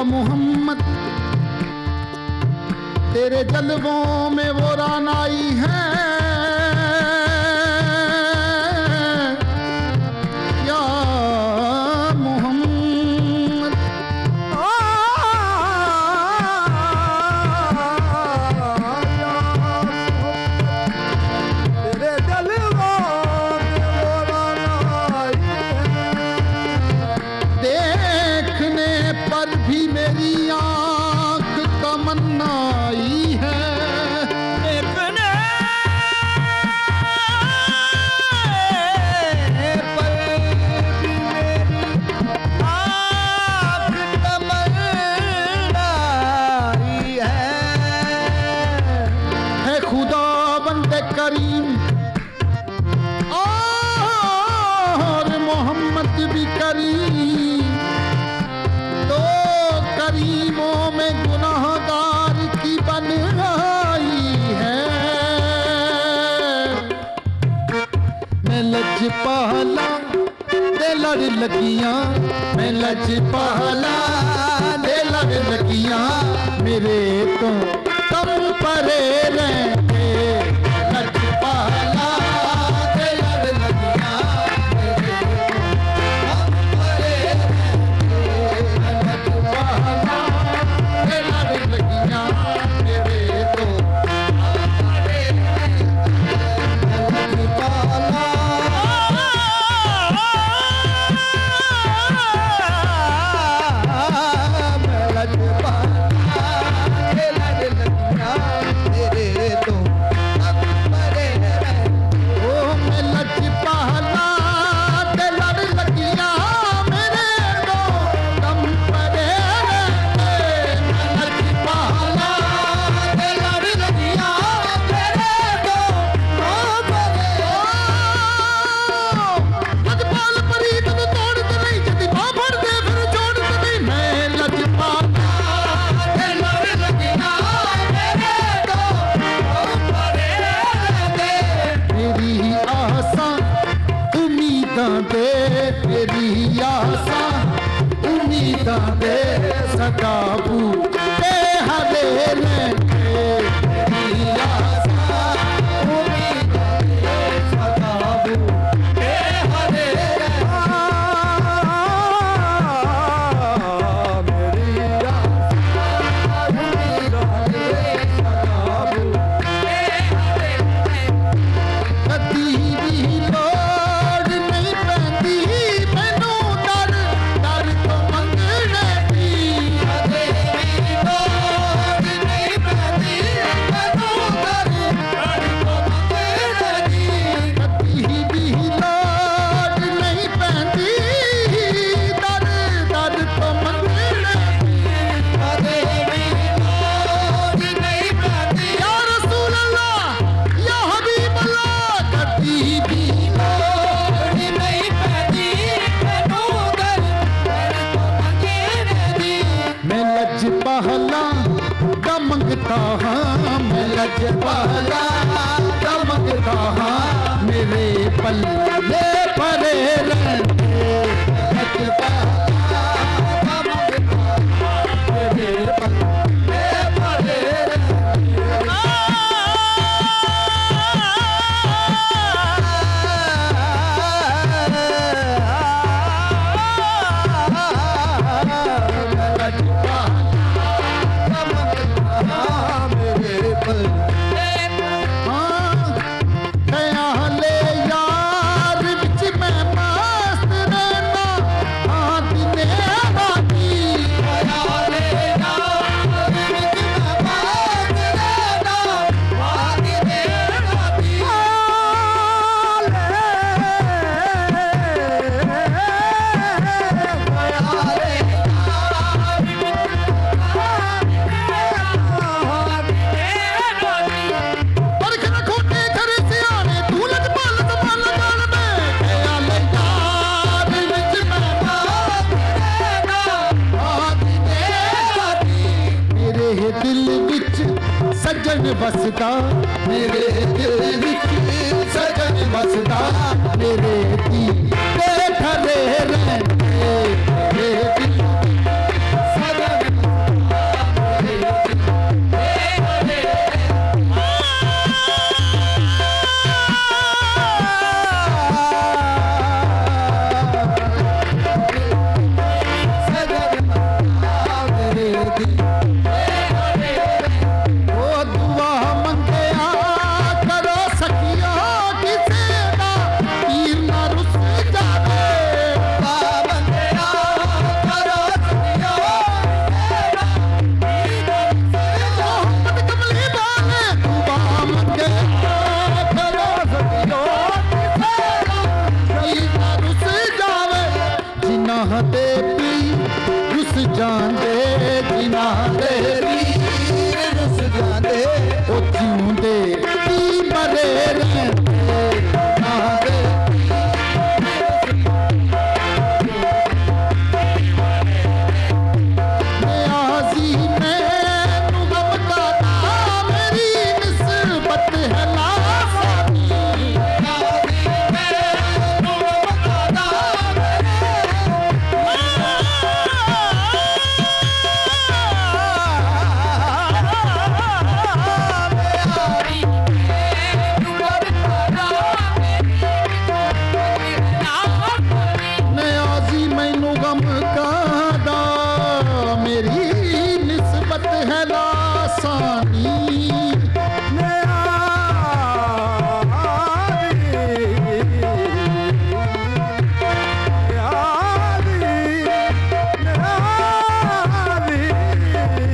मोहम्मद तेरे जलवों में वो रानाई है या मोहम्मद। तेरे जलवों में वो रानाई है। देखने पर भी मेरी आंख तमन्नाई है। देखने पर भी मेरी आँख तमन्नाई है खुदा बंदे करीम और मोहम्मद भी करीम, तो करीमों में गुनाहगार की बनाई है। मैं लजपाला दे लड़ लगियां, मैं लजपाला दे लड़ लगियां, मेरे तो कम परे रहते। लजपाला दे लड़ लगियां, मेरे कम परे रहते। लजपाला दे लड़ लगियां, मेरे तो कम परे रहते। लजपाला तेरी आसा उम्मीदां दे सदा बूटे हरे रहते। तेरी आसा उम्मीदां दे सदा बूटे हरे रहते। मेरी आसा उम्मीदां दे सदा बूटे हरे रहते। कदी भी लजपाला का मंगता हाँ, मैं लजपाला का मंगता हाँ, मेरे पल्ले परे रहते। लजपाला का मंगता हाँ, मेरे पल्ले परे सजन बसदा मेरे दिल विच सजन बसदा मेरे दिल ठरे रहंदे मेरे दिल सजन जिन्ना दे पीर रुस जांदे जिन्ना दे पीर रुस जांदे ओ जिउंदे पी मरे रहंदे जिन्ना दे नियाज़ी मैनू गम कादा मेरी निस्बत है लासानी नियाज़ी मैनू गम कादा मेरी निस्बत है लासानी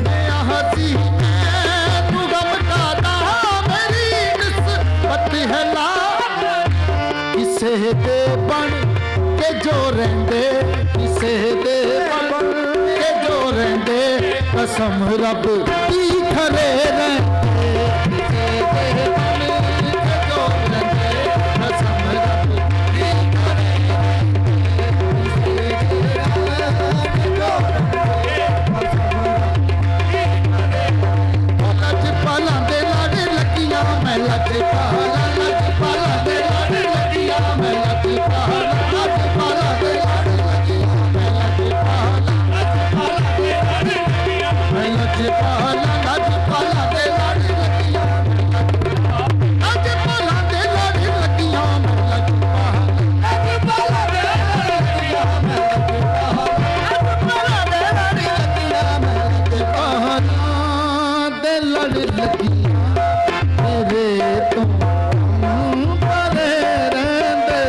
नियाज़ी मैनू गम कादा मेरी निस्बत है ला किसे दे बन के जो रहंदे किसे दे बन के जो रहंदे कसम रब दी खरे रहंदे किसे दे बन के जो रहंदे कसम रब दी खरे लज पाला दे लाड़े लगियां मैं लज पाला दे लाड़े लगियां मैं लज पाला दे लाड़े लगियां मैं लज पाला दे लाड़े लगियां लज पाला दे लाड़े लगियां मैं लज पाला दे लाड़े लगियां मैं लज पाला दे लाड़े लगियां मैं लज पाला दे लाड़े लगियां मेरे तो परे रहंदे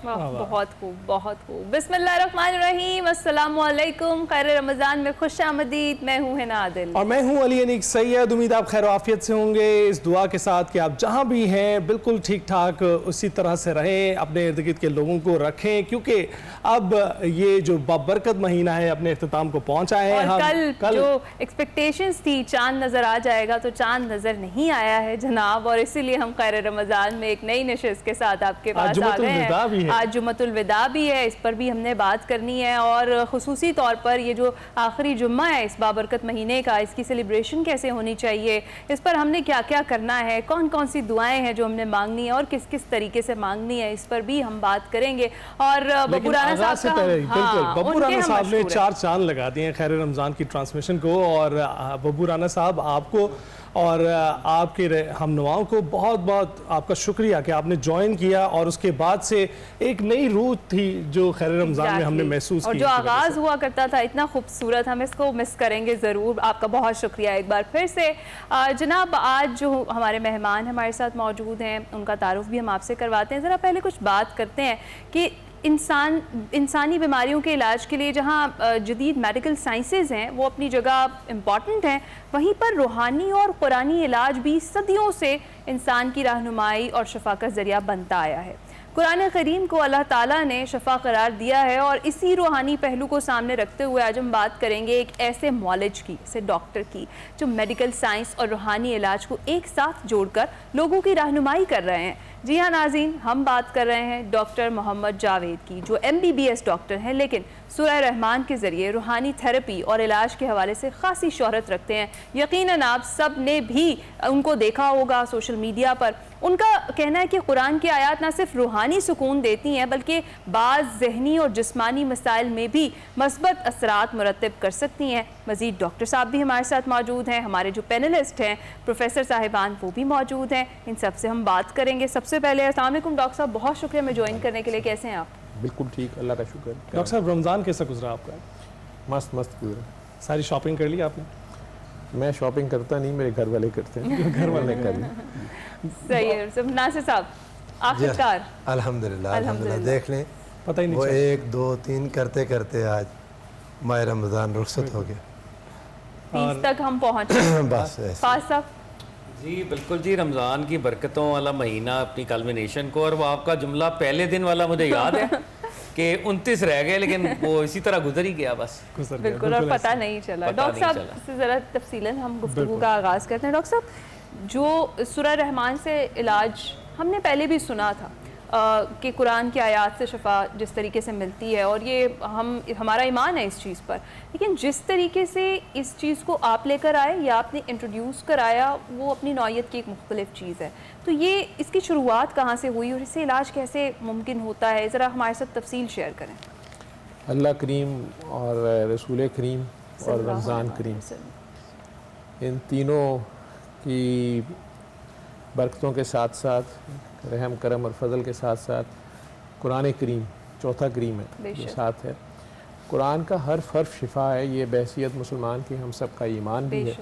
वाह, बहुत खूब, बहुत खूब। बिस्मिल्लाहिर्रहमानिर्रहीम, अस्सलामुअलैकुम, खैर रमज़ान में खुश आमदीद। मैं हूँ हिना आदिल और मैं हूँ अली अनीक सैयद। उम्मीद आप खैर आफियत से होंगे। इस दुआ के साथ कि आप जहाँ भी हैं बिल्कुल ठीक ठाक उसी तरह से रहें, अपने इर्द गिर्द के लोगों को रखें, क्योंकि अब ये जो बाबरकत महीना है अपने इख्तिताम को पहुँचा है। और हम कल जो एक्सपेक्टेशंस थी चांद नज़र आ जाएगा, तो चांद नज़र नहीं आया है जनाब, और इसीलिए हम खैर रमज़ान में एक नई नशिस्त के साथ आपके पास आ गए हैं। आज जुम्मतुल विदा भी है, इस पर भी हमने बात करनी है, और ख़ुसूसी तौर पर ये जो आखिरी जुम्मा है इस बाबरकत महीने का, इसकी सेलिब्रेशन कैसे होनी चाहिए, इस पर हमने क्या क्या करना है, कौन कौन सी दुआएं हैं जो हमने मांगनी है और किस किस तरीके से मांगनी है, इस पर भी हम बात करेंगे। और बब्बू राना साहब का, बिल्कुल बब्बू राना साहब ने 4 चांद लगा दिए हैं खैर रमज़ान की ट्रांसमिशन को। और बब्बू राना साहब, आपको और आपके हमनवाओं को बहुत बहुत आपका शुक्रिया कि आपने ज्वाइन किया, और उसके बाद से एक नई रूह थी जो खैर रमज़ान में हमने महसूस की, और जो आगाज़ हुआ करता था इतना खूबसूरत, हम इसको मिस करेंगे ज़रूर। आपका बहुत शुक्रिया एक बार फिर से। जनाब, आज जो हमारे मेहमान हमारे साथ मौजूद हैं उनका तारुफ भी हम आपसे करवाते हैं। ज़रा पहले कुछ बात करते हैं कि इंसानी बीमारियों के इलाज के लिए जहाँ जदीद मेडिकल साइंसेज हैं वो अपनी जगह इम्पॉर्टेंट हैं, वहीं पर रूहानी और कुरानी इलाज भी सदियों से इंसान की रहनुमाई और शफा का ज़रिया बनता आया है। कुरान करीम को अल्लाह ताला ने शफा करार दिया है, और इसी रूहानी पहलू को सामने रखते हुए आज हम बात करेंगे एक ऐसे मौलिज की, ऐसे डॉक्टर की, जो मेडिकल साइंस और रूहानी इलाज को एक साथ जोड़कर लोगों की रहनुमाई कर रहे हैं। जी हाँ नाज़रीन, हम बात कर रहे हैं डॉक्टर मोहम्मद जावेद की, जो MBBS डॉक्टर हैं, लेकिन सूरह रहमान के ज़रिए रूहानी थेरेपी और इलाज के हवाले से ख़ासी शोहरत रखते हैं। यकीनन आप सब ने भी उनको देखा होगा सोशल मीडिया पर। उनका कहना है कि कुरान की आयत ना सिर्फ रूहानी सुकून देती हैं, बल्कि बाज़ ज़हनी और जिस्मानी मसाइल में भी मस्बत असरात मुरतब कर सकती हैं। मज़ीद डॉक्टर साहब भी हमारे साथ मौजूद हैं, हमारे जो पैनलिस्ट हैं प्रोफेसर साहिबान वो भी मौजूद हैं, इन सब से हम बात करेंगे। सबसे पहले अस्सलाम वालेकुम डॉक्टर साहब, बहुत शुक्रिया हमें ज्वाइन करने के लिए। कैसे हैं आप? बिल्कुल ठीक, अल्लाह का शुक्र। डॉक्टर साहब, रमज़ान कैसा गुजरा आपका? मस्त मस्त गुजरा। सारी शॉपिंग कर ली आपने? मैं शॉपिंग करता नहीं, मेरे घर वाले करते हैं। घर वाले कर ली। सही है। सब नासिर साहब, आखिरकार अल्हम्दुलिल्लाह देख लें, पता ही नहीं वो चला। 1 2 3 करते करते आज माह रमज़ान रुखसत हो गया। 30 तक हम पहुँचे। बस ऐसे। फाज साहब, जी बिल्कुल जी, रमज़ान की बरकतों वाला महीना अपनी कल्मिनेशन को, और वो आपका जुमला पहले दिन वाला मुझे याद है कि 29 रह गए, लेकिन वो इसी तरह गुजर ही गया बस। बिल्कुल, और पता नहीं चला। डॉक्टर साहब से ज़रा तफसीलन हम गुफ्तगू का आगाज़ करते हैं। डॉक्टर साहब, जो सूरह रहमान से इलाज हमने पहले भी सुना था कि कुरान की आयत से शफा जिस तरीके से मिलती है, और ये हमारा ईमान है इस चीज़ पर, लेकिन जिस तरीके से इस चीज़ को आप लेकर आए या आपने इंट्रोड्यूस कराया, वो अपनी नौयत की एक मुख्तलिफ चीज़ है। तो ये इसकी शुरुआत कहाँ से हुई और इससे इलाज कैसे मुमकिन होता है, ज़रा हमारे साथ तफसील शेयर करें। अल्लाह करीम और रसूल करीम और रमज़ान करीम, इन तीनों की बरकतों के साथ साथ रहम करम और फजल के साथ साथ कुरान करीम चौथा करीम है जो साथ है। कुरान का हर हर्फ शिफा है, ये बहसियत मुसलमान की हम सब का ईमान भी है,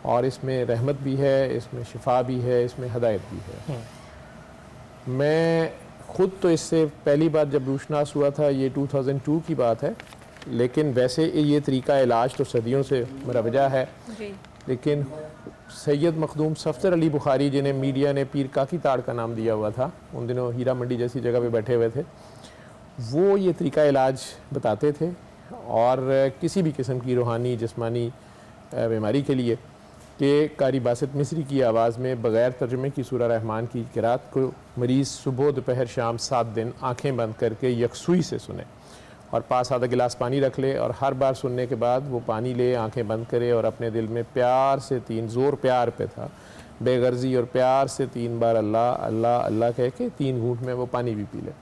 और इसमें रहमत भी है, इसमें शिफा भी है, इसमें हदायत भी है। मैं ख़ुद तो इससे पहली बार जब रूशनास हुआ था, ये 2002 की बात है, लेकिन वैसे ये तरीका इलाज तो सदियों से मरवजा है। लेकिन सैयद मखदूम सफदर अली बुखारी, जिन्हें मीडिया ने पीर काकी ताड़ का नाम दिया हुआ था, उन दिनों हीरा मंडी जैसी जगह पे बैठे हुए थे, वो ये तरीका इलाज बताते थे। और किसी भी किस्म की रूहानी जिस्मानी बीमारी के लिए कि कारी बासित मिस्री की आवाज़ में बग़ैर तर्जुमे की सूरह रहमान की क़िरात को मरीज़ सुबह दोपहर शाम 7 दिन आँखें बंद करके यकसुई से सुने, और पास आधा गिलास पानी रख ले, और हर बार सुनने के बाद वो पानी ले, आंखें बंद करे, और अपने दिल में प्यार से 3 ज़ोर प्यार पे था, बेगर्जी और प्यार से 3 बार अल्लाह अल्लाह अल्लाह कह के 3 घूंट में वो पानी भी पी ले।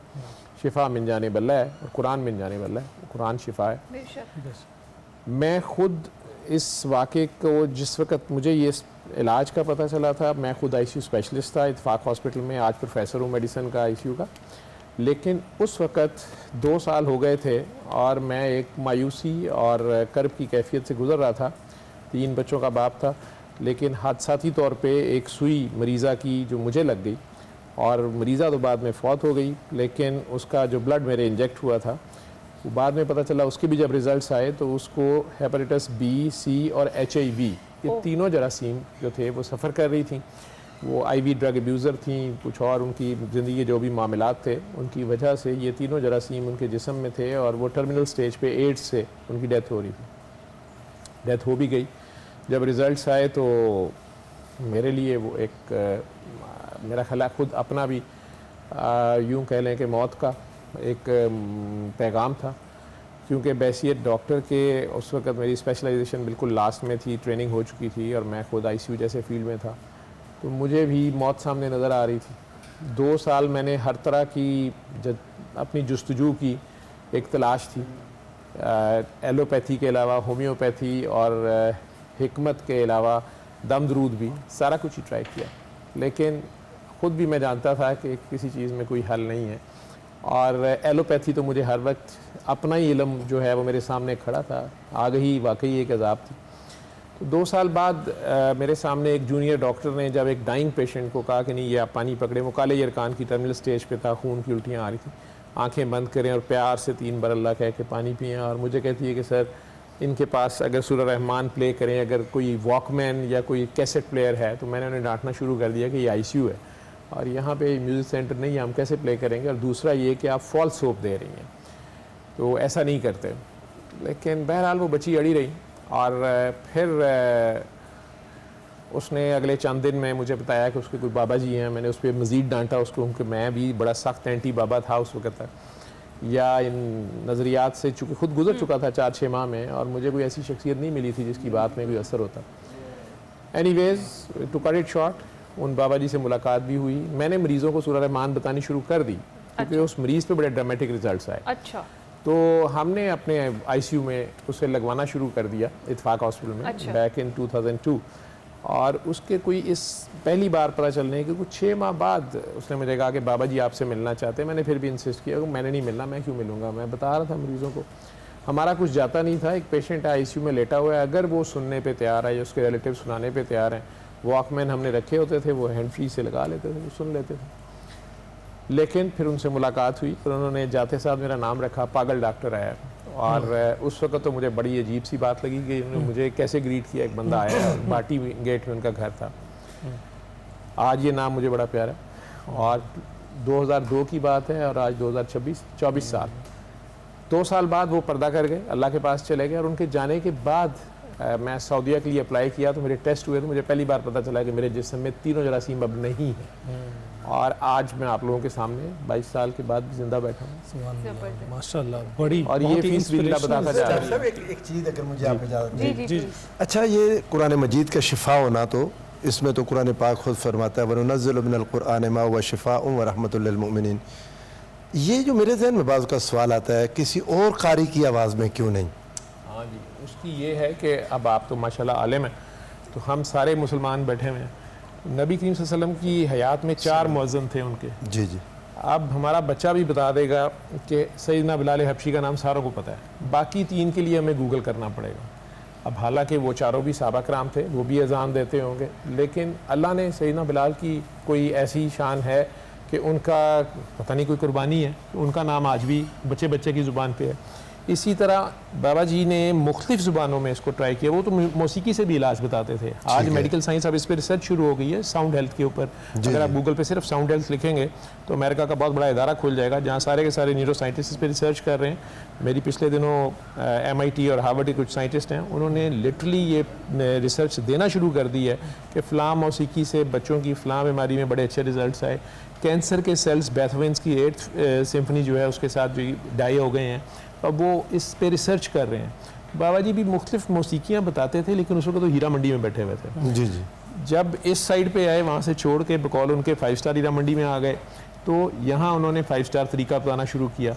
शिफा मिल जाने बल्ला है, और कुरान मिल जाने बल्ला है, कुरान शिफा है। मैं ख़ुद इस वाक़े को, जिस वक़्त मुझे ये इलाज का पता चला था, मैं ख़ुद ICU स्पेशलिस्ट था इत्तेफाक हॉस्पिटल में, आज प्रोफेसर हूँ मेडिसिन का ICU का। लेकिन उस वक़्त 2 साल हो गए थे और मैं एक मायूसी और कर्ब की कैफियत से गुज़र रहा था। 3 बच्चों का बाप था, लेकिन हादसाती तौर पे एक सुई मरीज़ा की जो मुझे लग गई, और मरीज़ा तो बाद में फ़ौत हो गई, लेकिन उसका जो ब्लड मेरे इंजेक्ट हुआ था, वो बाद में पता चला उसके भी जब रिज़ल्ट्स आए तो उसको हेपेटाइटिस B, C और HIV, ये तीनों जरासीम जो थे वो सफ़र कर रही थी। वो IV ड्रग अब्यूज़र थी, कुछ और उनकी ज़िंदगी के जो भी मामलात थे उनकी वजह से ये तीनों जरासीम उनके जिस्म में थे, और वो टर्मिनल स्टेज पे एड्स से उनकी डेथ हो रही थी। डेथ हो भी गई। जब रिज़ल्ट्स आए तो मेरे लिए वो एक मेरा ख्याल खुद अपना भी यूँ कह लें कि मौत का एक पैगाम था, क्योंकि बैसियत डॉक्टर के उस वक़्त मेरी स्पेशलाइजेशन बिल्कुल लास्ट में थी, ट्रेनिंग हो चुकी थी, और मैं खुद ICU जैसे फील्ड में था, तो मुझे भी मौत सामने नज़र आ रही थी। 2 साल मैंने हर तरह की अपनी जुस्तजू की, एक तलाश थी, एलोपैथी के अलावा होम्योपैथी और हिकमत के अलावा दम दरूद भी, सारा कुछ ही ट्राई किया, लेकिन ख़ुद भी मैं जानता था कि किसी चीज़ में कोई हल नहीं है। और एलोपैथी तो मुझे हर वक्त अपना ही इल्म जो है वो मेरे सामने खड़ा था, आ गई वाकई एक अजाब थी। तो 2 साल बाद मेरे सामने एक जूनियर डॉक्टर ने जब एक डाइंग पेशेंट को कहा कि नहीं ये आप पानी पकड़े, वो काले यरकान की टर्मिनल स्टेज पे था, खून की उल्टियाँ आ रही थी, आंखें बंद करें और प्यार से 3 बार अल्लाह कह के पानी पिएँ। और मुझे कहती है कि सर इनके पास अगर सूरह रहमान प्ले करें, अगर कोई वॉकमैन या कोई कैसेट प्लेयर है, तो मैंने उन्हें डांटना शुरू कर दिया कि ये ICU है और यहाँ पे म्यूज़िक सेंटर नहीं है, हम कैसे प्ले करेंगे, और दूसरा ये कि आप फॉल्स होप दे रही हैं, तो ऐसा नहीं करते। लेकिन बहरहाल वो बच्ची अड़ी रही, और फिर उसने अगले चंद दिन में मुझे बताया कि उसके कोई बाबा जी हैं। मैंने उस पर मज़ीद डांटा उसको, क्योंकि मैं भी बड़ा सख्त एंटी बाबा था उस वक़्त तक, या इन नज़रियात से चूँकि खुद गुजर चुका था 4-6 माह में, और मुझे कोई ऐसी शख्सियत नहीं मिली थी जिसकी बात में कोई असर होता। Anyways to cut it short, उन बाबा जी से मुलाकात भी हुई। मैंने मरीज़ों को सूरह रहमान बतानी शुरू कर दी, क्योंकि उस मरीज़ पे बड़े ड्रामेटिक रिजल्ट्स आए। अच्छा। तो हमने अपने ICU में उसे लगवाना शुरू कर दिया इत्तेफाक हॉस्पिटल में, बैक इन 2002, और उसके कोई इस पहली बार पता चलने के कुछ 6 माह बाद उसने मुझे कहा कि बाबा जी आपसे मिलना चाहते हैं। मैंने फिर भी इंसिस्ट किया कि मैंने नहीं मिलना, मैं क्यों मिलूँगा। मैं बता रहा था मरीज़ों को हमारा कुछ जाता नहीं था। एक पेशेंट है ICU में लेटा हुआ है, अगर वो सुनने पे तैयार है या उसके रिलेटिव सुनाने पे तैयार हैं, वॉकमैन हमने रखे होते थे, वो हैंड फ्री से लगा लेते थे, वो सुन लेते थे। लेकिन फिर उनसे मुलाकात हुई, फिर उन्होंने जाते साथ मेरा नाम रखा, पागल डॉक्टर आया। और उस वक्त तो मुझे बड़ी अजीब सी बात लगी कि उन्होंने मुझे कैसे ग्रीट किया। एक बंदा आया, बाटी गेट में उनका घर था, आज ये नाम मुझे बड़ा प्यारा है। और 2002 की बात है और आज 2026, 24 साल, 2 साल बाद वो पर्दा कर गए, अल्लाह के पास चले गए। और उनके जाने के बाद मैं सऊदीया के लिए अप्लाई किया तो मेरे टेस्ट हुए, तो मुझे पहली बार पता चला कि मेरे जिस्म में तीनों जरासीम अब नहीं है। और आज मैं आप लोगों के सामने 22 साल के बाद जिंदा बैठा हूँ माशाल्लाह, बड़ी और ये फीस भी बताता जा रहा है। साहब एक चीज़ अगर मुझे आप इजाज़त जी दें। जी अच्छा, ये कुरान मजीद का शिफा होना, तो इसमें तो कुरान पाक खुद फरमाता है वनुनज़्ज़िलु मिनल कुरआनि मा हुवा शिफ़ाउन व रहमतुल लिल मुमिनीन। ये जो मेरे जहन में बाज़ का सवाल आता है, किसी और कारी की आवाज़ में क्यों नहीं? हाँ जी, उसकी ये है कि अब आप तो माशाल्लाह आलिम हैं, तो हम सारे मुसलमान बैठे हुए हैं। नबी करीम सल्लल्लाहु अलैहि वसल्लम की हयात में 4 मुअज़्ज़िन थे उनके। जी जी। अब हमारा बच्चा भी बता देगा कि सैयदना बिलाल हबशी का नाम सारों को पता है, बाकी 3 के लिए हमें गूगल करना पड़ेगा। अब हालांकि वो चारों भी सहाबा कराम थे, वो भी अजान देते होंगे, लेकिन अल्लाह ने सैयदना बिलाल की कोई ऐसी शान है कि उनका पता नहीं कोई कुर्बानी है, उनका नाम आज भी बच्चे बच्चे की ज़ुबान पे है। इसी तरह बाबा जी ने मुख्तलिफ़ ज़ुबानों में इसको ट्राई किया। वो तो मौसीकी से भी इलाज बताते थे। आज मेडिकल साइंस अब इस पर रिसर्च शुरू हो गई है साउंड हेल्थ के ऊपर। अगर आप गूगल पे सिर्फ साउंड हेल्थ लिखेंगे तो अमेरिका का बहुत बड़ा इदारा खुल जाएगा जहाँ सारे के सारे न्यूरो साइंटिस्ट इस पर रिसर्च कर रहे हैं। मेरी पिछले दिनों MIT और हार्वर्ड के कुछ साइंटिस्ट हैं, उन्होंने लिटरली ये रिसर्च देना शुरू कर दी है कि फ़लाँ मौसीकी से बच्चों की फ़लाँ बीमारी में बड़े अच्छे रिजल्ट आए। कैंसर के सेल्स बेथोवेन्स की 8th सिम्फनी जो है उसके साथ जो डाई हो गए हैं, अब वो इस पे रिसर्च कर रहे हैं। बाबा जी भी मुख्तलिफ मौसीकियाँ बताते थे, लेकिन उस वक्त तो हीरा मंडी में बैठे हुए थे। जी जी। जब इस साइड पे आए, वहाँ से छोड़ के बकौल उनके 5 स्टार हीरा मंडी में आ गए, तो यहाँ उन्होंने 5 स्टार तरीका बताना शुरू किया।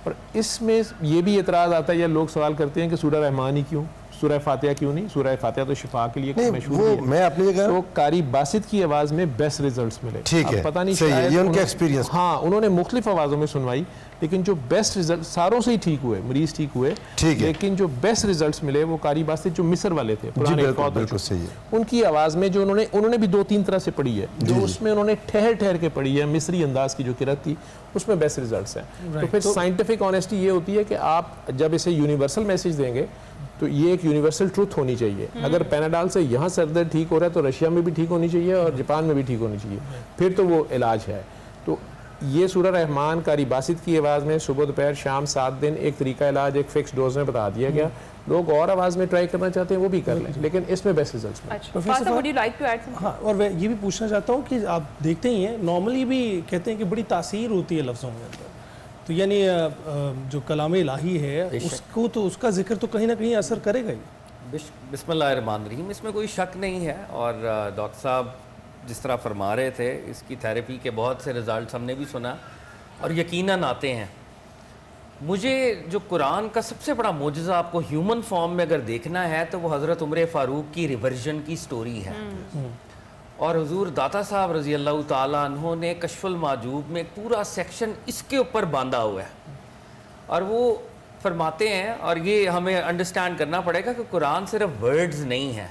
और इसमें ये भी एतराज़ आता है या लोग सवाल करते हैं कि सूरह रहमान ही क्यों, सूरह फातिहा क्यों नहीं? सूरह फातिहा तो शिफा के लिए मशहूर वो है। मैं अपनी जगह तो कारी बासित की आवाज़ में बेस्ट रिजल्ट्स मिले। ठीक अब है, पता नहीं सही है, शायद ये उनके उन्होंने- एक्सपीरियंस। हाँ, उन्होंने मुख्तलिफ आवाज़ों में सुनवाई, लेकिन जो बेस्ट रिजल्ट सारों से ही ठीक हुए, मरीज ठीक हुए, ठीक है। लेकिन जो बेस्ट रिजल्ट्स मिले वो कारी बासित जो मिस्र वाले थे, पुराने बिल्कुल, रिकॉर्ड बिल्कुल सही है। उनकी आवाज़ में जो उन्होंने भी 2-3 तरह से पढ़ी है, जो उसमें उन्होंने ठहर ठहर के पढ़ी है, मिस्री अंदाज की जो किरत थी, उसमें बेस्ट रिजल्ट्स हैं। तो फिर साइंटिफिक ऑनेस्टी ये होती है कि आप जब इसे यूनिवर्सल मैसेज देंगे तो ये एक यूनिवर्सल ट्रूथ होनी चाहिए। अगर पैनाडाल से यहाँ सर दर्द ठीक हो रहा है तो रशिया में भी ठीक होनी चाहिए और जापान में भी ठीक होनी चाहिए, फिर तो वो इलाज है। तो ये सूरह रहमान कारी बासित की आवाज़ में सुबह दोपहर शाम 7 दिन एक तरीका इलाज एक फिक्स डोज में बता दिया गया। लोग और आवाज़ में ट्राई करना चाहते हैं वो भी कर लें, लेकिन इसमें बेस्ट रिजल्ट्स में। अच्छा, Fatima, would you like to add something? हाँ, और मैं ये भी पूछना चाहता हूँ कि आप देखते ही हैं नॉर्मली भी कहते हैं कि बड़ी तासीर होती है लफ्ज़ों के अंदर, तो यानी जो कलाम इलाही है उसको तो उसका जिक्र तो कहीं ना कहीं असर करेगा ही। बिस्मिल्लाहिर्रहमानिर्रहीम, इसमें कोई शक नहीं है। और डॉक्टर साहब जिस तरह फरमा रहे थे, इसकी थेरेपी के बहुत से रिज़ल्ट हमने भी सुना और यकीनन आते हैं। मुझे जो कुरान का सबसे बड़ा मोजज़ा आपको ह्यूमन फॉर्म में अगर देखना है तो वो हज़रत उमर फ़ारूक की रिवर्जन की स्टोरी है। और हुजूर दाता साहब रज़ी अल्लाह ताला अन्हो ने कश्फुल माजूब में एक पूरा सेक्शन इसके ऊपर बांधा हुआ है। और वो फरमाते हैं, और ये हमें अंडरस्टैंड करना पड़ेगा कि कुरान सिर्फ वर्ड्स नहीं है,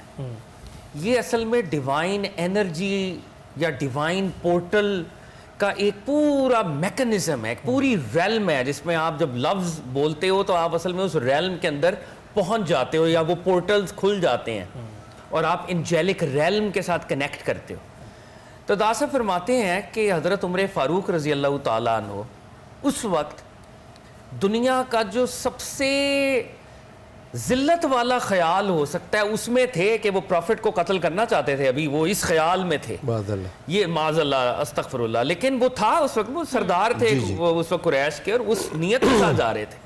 ये असल में डिवाइन एनर्जी या डिवाइन पोर्टल का एक पूरा मैकेनिज्म है, एक पूरी रेल्म है, जिसमें आप जब लफ्ज़ बोलते हो तो आप असल में उस रेल्म के अंदर पहुंच जाते हो या वो पोर्टल्स खुल जाते हैं और आप एंजेलिक रेल्म के साथ कनेक्ट करते हो। तो दासा फरमाते हैं कि हज़रत उमर फ़ारूक रज़ी अल्लाह ताला अन्हो उस वक्त दुनिया का जो सबसे ज़िल्लत वाला ख्याल हो सकता है उसमें थे कि वो प्रॉफिट को कत्ल करना चाहते थे। अभी वो इस ख्याल में थे, ये माज़अल्लाह अस्तग़फ़िरुल्लाह, लेकिन वो था उस वक्त, वो सरदार थे वो उस वक्त कुरैश के, और उस नियत के साथ जा रहे थे।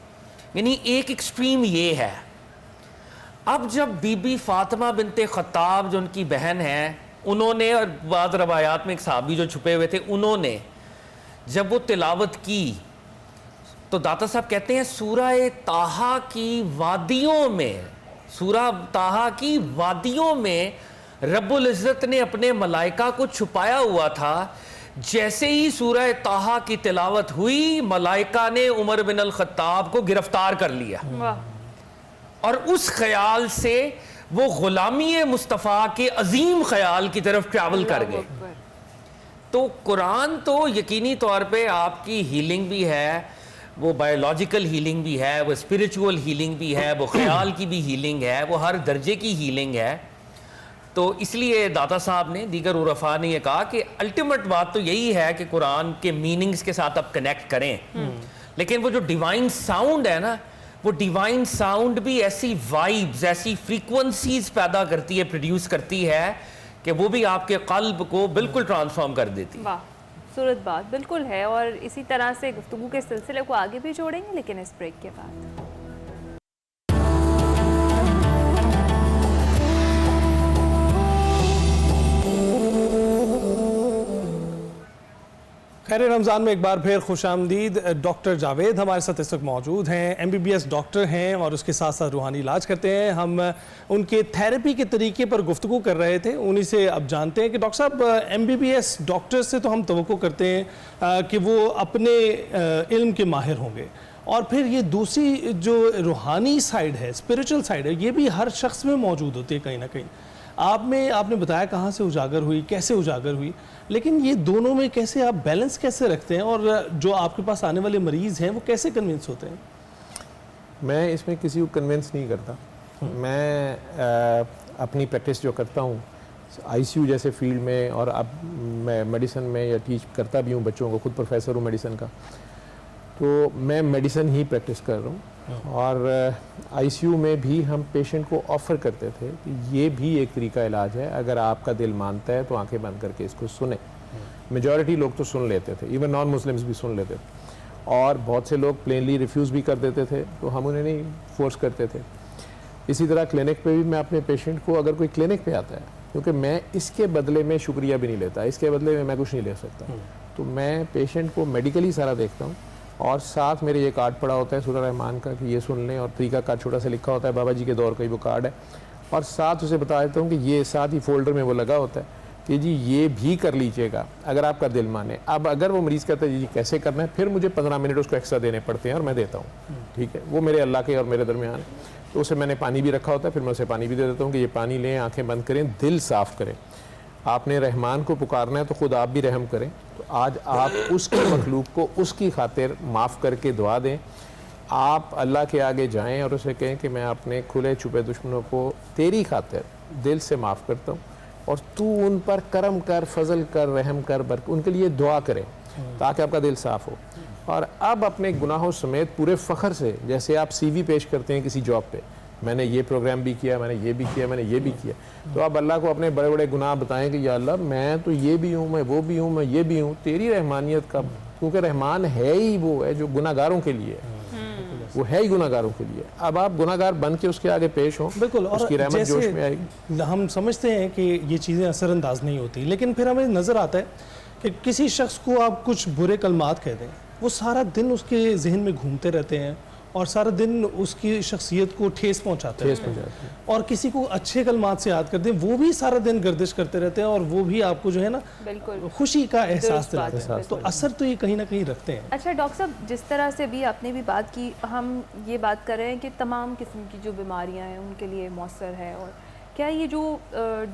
यानी एक एक्सट्रीम ये है। अब जब बीबी फ़ातिमा बिनते ख़त्ताब जो उनकी बहन है, उन्होंने, और बाद रवायात में एक सहाबी जो छुपे हुए थे, उन्होंने जब वो तिलावत की तो दाता साहब कहते हैं सूरह ताहा की वादियों में, सूरह ताहा की वादियों में रब्बुल इज़्ज़त ने अपने मलाइका को छुपाया हुआ था। जैसे ही सूरह ताहा की तिलावत हुई, मलाइका ने उमर बिन अल खत्ताब को गिरफ्तार कर लिया और उस ख्याल से वो गुलामी मुस्तफ़ा के अजीम ख्याल की तरफ ट्रैवल कर गए। तो कुरान तो यकीनी तौर पे आपकी हीलिंग भी है, वो बायोलॉजिकल हीलिंग भी है, वो स्पिरिचुअल हीलिंग भी है, वो ख्याल की भी हीलिंग है, वो हर दर्जे की हीलिंग है। तो इसलिए दाता साहब ने, दीगर उरफा ने ये कहा कि अल्टीमेट बात तो यही है कि कुरान के मीनिंग्स के साथ आप कनेक्ट करें, लेकिन वो जो डिवाइन साउंड है ना, वो डिवाइन साउंड भी ऐसी वाइब्स, ऐसी फ्रीक्वेंसीज पैदा करती है, प्रोड्यूस करती है कि वो भी आपके कल्ब को बिल्कुल ट्रांसफॉर्म कर देती है। वाह, खूबसूरत बात बिल्कुल है। और इसी तरह से गुफ्तगू के सिलसिले को आगे भी जोड़ेंगे, लेकिन इस ब्रेक के बाद। खैर रमज़ान में एक बार फिर खुशामदीद। डॉक्टर जावेद हमारे साथ इस वक्त मौजूद हैं, MBBS डॉक्टर हैं और उसके साथ साथ रूहानी इलाज करते हैं। हम उनके थेरेपी के तरीके पर गुफ्तगू कर रहे थे, उन्हीं से अब जानते हैं कि डॉक्टर साहब MBBS डॉक्टर से तो हम तवक्को करते हैं कि वो अपने इल्म के माहिर होंगे, और फिर ये दूसरी जो रूहानी साइड है, स्पिरिचुअल साइड है, ये भी हर शख्स में मौजूद होती है कहीं ना कहीं। आपने बताया कहाँ से उजागर हुई, कैसे उजागर हुई, लेकिन ये दोनों में कैसे आप बैलेंस कैसे रखते हैं, और जो आपके पास आने वाले मरीज़ हैं वो कैसे कन्विंस होते हैं? मैं इसमें किसी को कन्विंस नहीं करता। मैं अपनी प्रैक्टिस जो करता हूँ ICU जैसे फील्ड में, और अब मैं मेडिसिन में या टीच करता भी हूँ बच्चों को, खुद प्रोफेसर हूँ मेडिसिन का, तो मैं मेडिसिन ही प्रैक्टिस कर रहा हूँ। और ICU में भी हम पेशेंट को ऑफ़र करते थे कि ये भी एक तरीका इलाज है, अगर आपका दिल मानता है तो आंखें बंद करके इसको सुने। मेजॉरिटी लोग तो सुन लेते थे, इवन नॉन मुस्लिम्स भी सुन लेते थे, और बहुत से लोग प्लेनली रिफ्यूज़ भी कर देते थे, तो हम उन्हें नहीं फोर्स करते थे। इसी तरह क्लिनिक पे भी मैं अपने पेशेंट को, अगर कोई क्लिनिक पे आता है, क्योंकि मैं इसके बदले में शुक्रिया भी नहीं लेता, इसके बदले में मैं कुछ नहीं ले सकता, तो मैं पेशेंट को मेडिकली सारा देखता हूँ, और साथ मेरे ये कार्ड पड़ा होता है सूरह रहमान का कि ये सुन लें, और तरीका कार्ड छोटा सा लिखा होता है, बाबा जी के दौर का ही वो कार्ड है, और साथ उसे बता देता हूँ कि ये साथ ही फोल्डर में वो लगा होता है कि जी ये भी कर लीजिएगा अगर आपका दिल माने। अब अगर वो मरीज़ कहता है जी कैसे करना है, फिर मुझे 15 मिनट उसको एक्स्ट्रा देने पड़ते हैं और मैं देता हूँ, ठीक है, वो मेरे अल्लाह के और मेरे दरमियान है। तो उसे मैंने पानी भी रखा होता है, फिर मैं उसे पानी भी दे देता हूँ कि ये पानी लें, आँखें बंद करें, दिल साफ़ करें। आपने रहमान को पुकारना है तो खुद आप भी रहम करें। तो आज आप उसकी मखलूक को उसकी खातिर माफ़ करके दुआ दें। आप अल्लाह के आगे जाएं और उसे कहें कि मैं अपने खुले छुपे दुश्मनों को तेरी खातिर दिल से माफ़ करता हूँ, और तू उन पर करम कर, फजल कर, रहम कर, उनके लिए दुआ करें ताकि आपका दिल साफ़ हो। और अब अपने गुनाहों समेत पूरे फ़ख्र से, जैसे आप CV पेश करते हैं किसी जॉब पे, मैंने ये प्रोग्राम भी किया, मैंने ये भी किया, मैंने ये भी किया, तो आप अल्लाह को अपने बड़े बड़े गुनाह बताएं कि या अल्लाह मैं तो ये भी हूँ, मैं वो भी हूँ, मैं ये भी हूँ, तेरी रहमानियत का, क्योंकि रहमान है ही वो है जो गुनाहगारों के लिए है, वो है ही गुनाहगारों के लिए। अब आप गुनाहगार बन के उसके आगे पेश हों, बिल्कुल, और उसकी रहमत जोश में आएगी। हम समझते हैं कि ये चीज़ें असरअंदाज नहीं होती, लेकिन फिर हमें नज़र आता है कि किसी शख्स को आप कुछ बुरे कलमात कह दें, वो सारा दिन उसके जहन में घूमते रहते हैं और सारा दिन उसकी शख्सियत को ठेस पहुंचाते हैं। और किसी को अच्छे कलमात से याद करते हैं, वो भी सारा दिन गर्दिश करते रहते हैं, और वो भी आपको जो है ना बिल्कुल खुशी का एहसास दिलाते हैं। तो असर तो ये कहीं ना कहीं रखते हैं। अच्छा डॉक्टर साहब, जिस तरह से भी आपने भी बात की, हम ये बात कर रहे हैं कि तमाम किस्म की जो बीमारियां हैं उनके लिए मौसर है, और क्या ये जो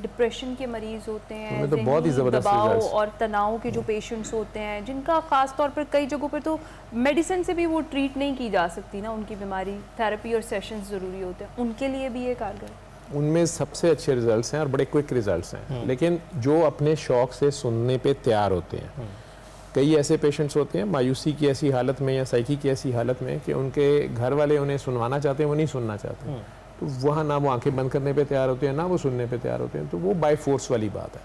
डिप्रेशन के मरीज़ होते हैं, तो बहुत ही ज़बरदस्त दबाव और तनाव के जो पेशेंट्स होते हैं, जिनका ख़ास तौर पर कई जगहों पर तो मेडिसिन से भी वो ट्रीट नहीं की जा सकती ना, उनकी बीमारी, थेरेपी और सेशंस ज़रूरी होते हैं, उनके लिए भी ये कारगर? उनमें सबसे अच्छे रिजल्ट्स हैं और बड़े क्विक रिजल्ट्स हैं, लेकिन जो अपने शौक़ से सुनने पे तैयार होते हैं। कई ऐसे पेशेंट्स होते हैं मायूसी की ऐसी हालत में या साइकी की ऐसी हालत में कि उनके घर वाले उन्हें सुनवाना चाहते हैं, वो नहीं सुनना चाहते, तो वहाँ ना वो आंखें बंद करने पे तैयार होते हैं, ना वो सुनने पे तैयार होते हैं, तो वो बाय फोर्स वाली बात है।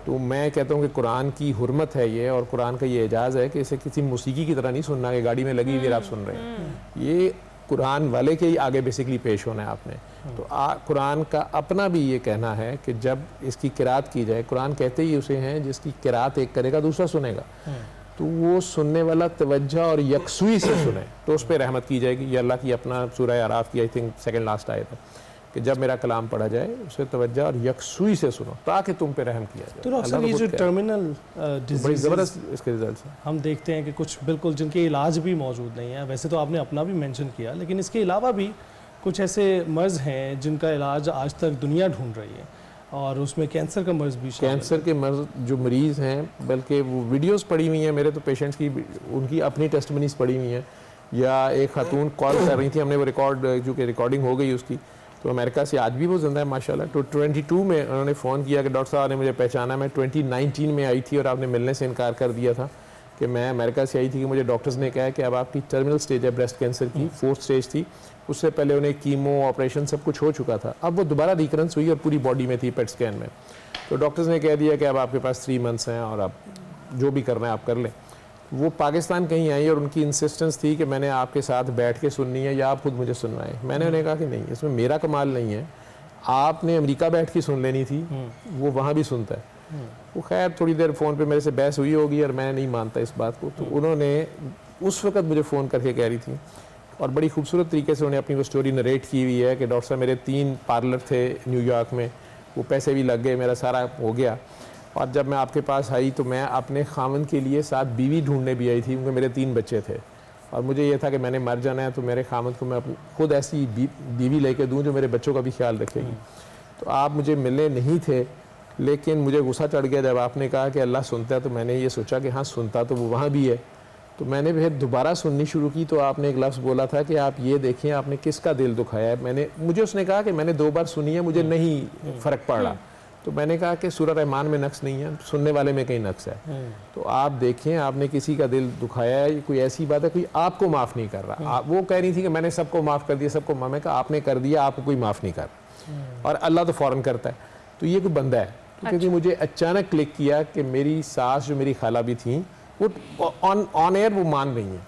तो मैं कहता हूँ कि कुरान की हुर्मत है ये, और कुरान का ये एजाज़ है कि इसे किसी मौसीकी की तरह नहीं सुनना कि गाड़ी में लगी हुई आप सुन रहे हैं, ये कुरान वाले के ही आगे बेसिकली पेश होना है आपने। तो कुरान का अपना भी ये कहना है कि जब इसकी किरात की जाए, कुरान कहते ही उसे हैं जिसकी किरात एक करेगा दूसरा सुनेगा, तो वो सुनने वाला तवज्जो और यकसुई से सुने तो उस पर रहमत की जाएगी। ये अल्लाह की अपना सूरह आराफ की आई थिंक सेकंड लास्ट आयत है कि जब मेरा कलाम पढ़ा जाए उसे तवज्जो और यकसुई से सुनो ताकि तुम पे रहम किया जाए। तो डॉक्टर साहब, ये जो टर्मिनल बड़ी ज़बरदस्त इसके रिजल्ट्स हैं। हम देखते हैं कि कुछ बिल्कुल जिनके इलाज भी मौजूद नहीं है, वैसे तो आपने अपना भी मेंशन किया, लेकिन इसके अलावा भी कुछ ऐसे मर्ज़ हैं जिनका इलाज आज तक दुनिया ढूंढ रही है, और उसमें कैंसर का मर्ज़ भी शामिल है। कैंसर के मर्ज़ जो मरीज़ हैं, बल्कि वो वीडियोस पड़ी हुई हैं मेरे तो पेशेंट्स की, उनकी अपनी टेस्टमनीज पड़ी हुई हैं, या एक खातून कॉल कर रही थी, हमने वो रिकॉर्ड जो कि रिकॉर्डिंग हो गई उसकी, तो अमेरिका से आज भी वो जिंदा है माशाल्लाह। तो 22 में उन्होंने फ़ोन किया कि डॉक्टर साहब ने मुझे पहचाना। मैं 2019 में आई थी और आपने मिलने से इनकार कर दिया था कि मैं अमेरिका से आई थी कि मुझे डॉक्टर्स ने कहा कि अब आपकी टर्मिनल स्टेज है ब्रेस्ट कैंसर की, 4th स्टेज थी। उससे पहले उन्हें कीमो ऑपरेशन सब कुछ हो चुका था। अब वो दोबारा रिकरेंस हुई और पूरी बॉडी में थी पेट स्कैन में। तो डॉक्टर्स ने कह दिया कि अब आपके पास 3 मंथ्स हैं और आप जो भी करना है आप कर लें। वो पाकिस्तान कहीं आई और उनकी इंसिस्टेंस थी कि मैंने आपके साथ बैठ के सुननी है या आप खुद मुझे सुनवाएं। मैंने उन्हें कहा कि नहीं, इसमें मेरा कमाल नहीं है, आपने अमेरिका बैठ के सुन लेनी थी, वो वहाँ भी सुनता है। वो खैर थोड़ी देर फ़ोन पे मेरे से बहस हुई होगी और मैं नहीं मानता इस बात को। तो उन्होंने उस वक्त मुझे फ़ोन करके कह रही थी और बड़ी खूबसूरत तरीके से उन्होंने अपनी वो स्टोरी नरेट की हुई है कि डॉक्टर साहब मेरे 3 पार्लर थे न्यूयॉर्क में, वो पैसे भी लग गए, मेरा सारा हो गया। और जब मैं आपके पास आई तो मैं अपने खामन के लिए साथ बीवी ढूंढने भी आई थी क्योंकि मेरे 3 बच्चे थे और मुझे ये था कि मैंने मर जाना है तो मेरे खामन को मैं खुद ऐसी बीवी लेके दूं जो मेरे बच्चों का भी ख्याल रखेगी। तो आप मुझे मिलने नहीं थे, लेकिन मुझे गुस्सा चढ़ गया जब आपने कहा कि अल्लाह सुनता है। तो मैंने ये सोचा कि हाँ सुनता तो वो वहाँ भी है। तो मैंने फिर दोबारा सुननी शुरू की तो आपने एक लफ्ज़ बोला था कि आप ये देखें आपने किसका दिल दुखाया है। मुझे उसने कहा कि मैंने 2 बार सुनी है, मुझे नहीं फ़र्क पड़ रहा। तो मैंने कहा कि सूरह रहमान में नक्स नहीं है, सुनने वाले में कहीं नक्स है। तो आप देखें आपने किसी का दिल दुखाया है, कोई ऐसी बात है कोई आपको माफ़ नहीं कर रहा। वो कह रही थी कि मैंने सबको माफ़ कर दिया, सबको मैंने कहा आपने कर दिया, आपको कोई माफ़ नहीं कर रहा और अल्लाह तो फ़ौरन करता है। तो ये कोई बंदा है। तो क्योंकि मुझे अचानक क्लिक किया कि मेरी सास जो मेरी खाला भी थी वो ऑन एयर वो मान रही हैं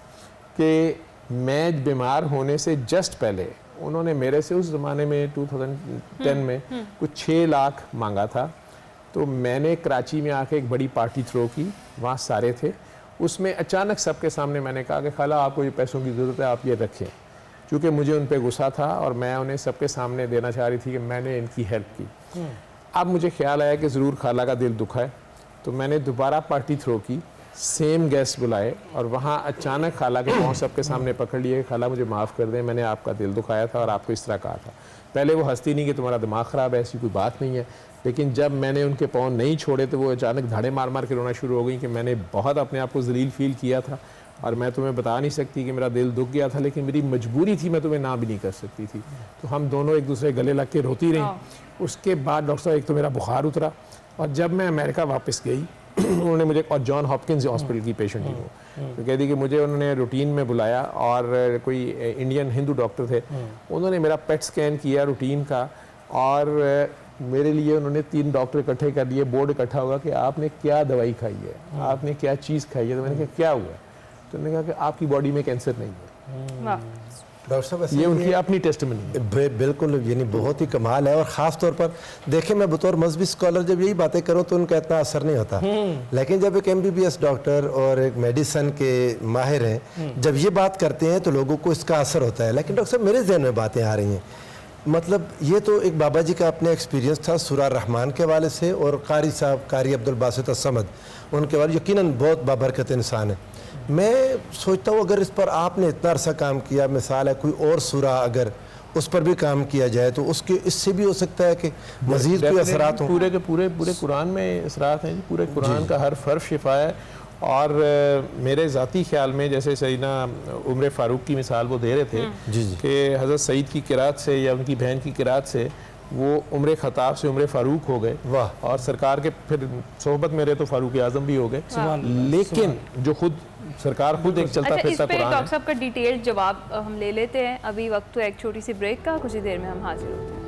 कि मैं बीमार होने से जस्ट पहले उन्होंने मेरे से उस ज़माने में 2010 में कुछ 6 लाख मांगा था। तो मैंने कराची में आके एक बड़ी पार्टी थ्रो की, वहाँ सारे थे। उसमें अचानक सबके सामने मैंने कहा कि खाला आपको ये पैसों की ज़रूरत है, आप ये रखें। चूँकि मुझे उन पर गुस्सा था और मैं उन्हें सबके सामने देना चाह रही थी कि मैंने इनकी हेल्प की। अब मुझे ख्याल आया कि ज़रूर खाला का दिल दुखा है, तो मैंने दोबारा पार्टी थ्रो की, सेम गेस्ट बुलाए और वहाँ अचानक खाला के पाँव सबके सामने पकड़ लिए, खाला मुझे माफ़ कर दें, मैंने आपका दिल दुखाया था और आपको इस तरह कहा था। पहले वो हंसती नहीं कि तुम्हारा दिमाग ख़राब है, ऐसी कोई बात नहीं है। लेकिन जब मैंने उनके पाँव नहीं छोड़े तो वो अचानक धाड़े मार मार के रोना शुरू हो गई कि मैंने बहुत अपने आप को ज़लील फील किया था और मैं तुम्हें बता नहीं सकती कि मेरा दिल दुख गया था, लेकिन मेरी मजबूरी थी, मैं तुम्हें ना भी नहीं कर सकती थी। तो हम दोनों एक दूसरे गले लग के रोती रहीं। उसके बाद डॉक्टर साहब एक तो मेरा बुखार उतरा और जब मैं अमेरिका वापस गई उन्होंने मुझे, और जॉन हॉपकिंस हॉस्पिटल की पेशेंट थी वो, तो कह दी कि मुझे उन्होंने रूटीन में बुलाया और कोई इंडियन हिंदू डॉक्टर थे, उन्होंने मेरा पेट स्कैन किया रूटीन का और मेरे लिए उन्होंने 3 डॉक्टर इकट्ठे कर दिए, बोर्ड इकट्ठा होगा कि आपने क्या दवाई खाई है, आपने क्या चीज़ खाई है। तो मैंने कहा क्या हुआ है, तो उन्होंने कहा कि आपकी बॉडी में कैंसर नहीं है। डॉक्टर साहब ये उनकी अपनी टेस्टमनी है। बिल्कुल, यानी बहुत ही कमाल है। और ख़ास तौर पर देखें, मैं बतौर मजहबी स्कॉलर जब यही बातें करूँ तो उनका इतना असर नहीं होता, लेकिन जब एक MBBS डॉक्टर और एक मेडिसन के माहिर हैं जब ये बात करते हैं तो लोगों को इसका असर होता है। लेकिन डॉक्टर साहब मेरे जहन में बातें आ रही हैं, मतलब ये तो एक बाबा जी का अपने एक्सपीरियंस था सूरह रहमान के हवाले से, और कारी साहब, कारी अब्दुल बासित असमद, उनके बारे यकीनन बहुत बाबरकत इंसान है। मैं सोचता हूँ अगर इस पर आपने इतना अरसा काम किया, मिसाल है कोई और सूरा अगर उस पर भी काम किया जाए तो उसके इससे भी हो सकता है कि मज़ीद कोई असरात हों। पूरे के पूरे कुरान में असरात हैं, पूरे कुरान का हर हर्फ शिफा है। और मेरे ज़ाती ख्याल में जैसे सईदना उमर फ़ारूक की मिसाल वो दे रहे थे कि हज़रत सईद की किरात से या उनकी बहन की किरात से वो उम्र ख़ताब से उम्र फ़ारूक हो गए, वाह, और सरकार के फिर सोहबत में रहे तो फ़ारूक आज़म भी हो गए। लेकिन जो खुद सरकार खुद एक चलता फिरता कुरान है। डॉक्टर साहब का डिटेल जवाब हम ले लेते हैं। अभी वक्त तो एक छोटी सी ब्रेक का, कुछ ही देर में हम हाजिर होते हैं।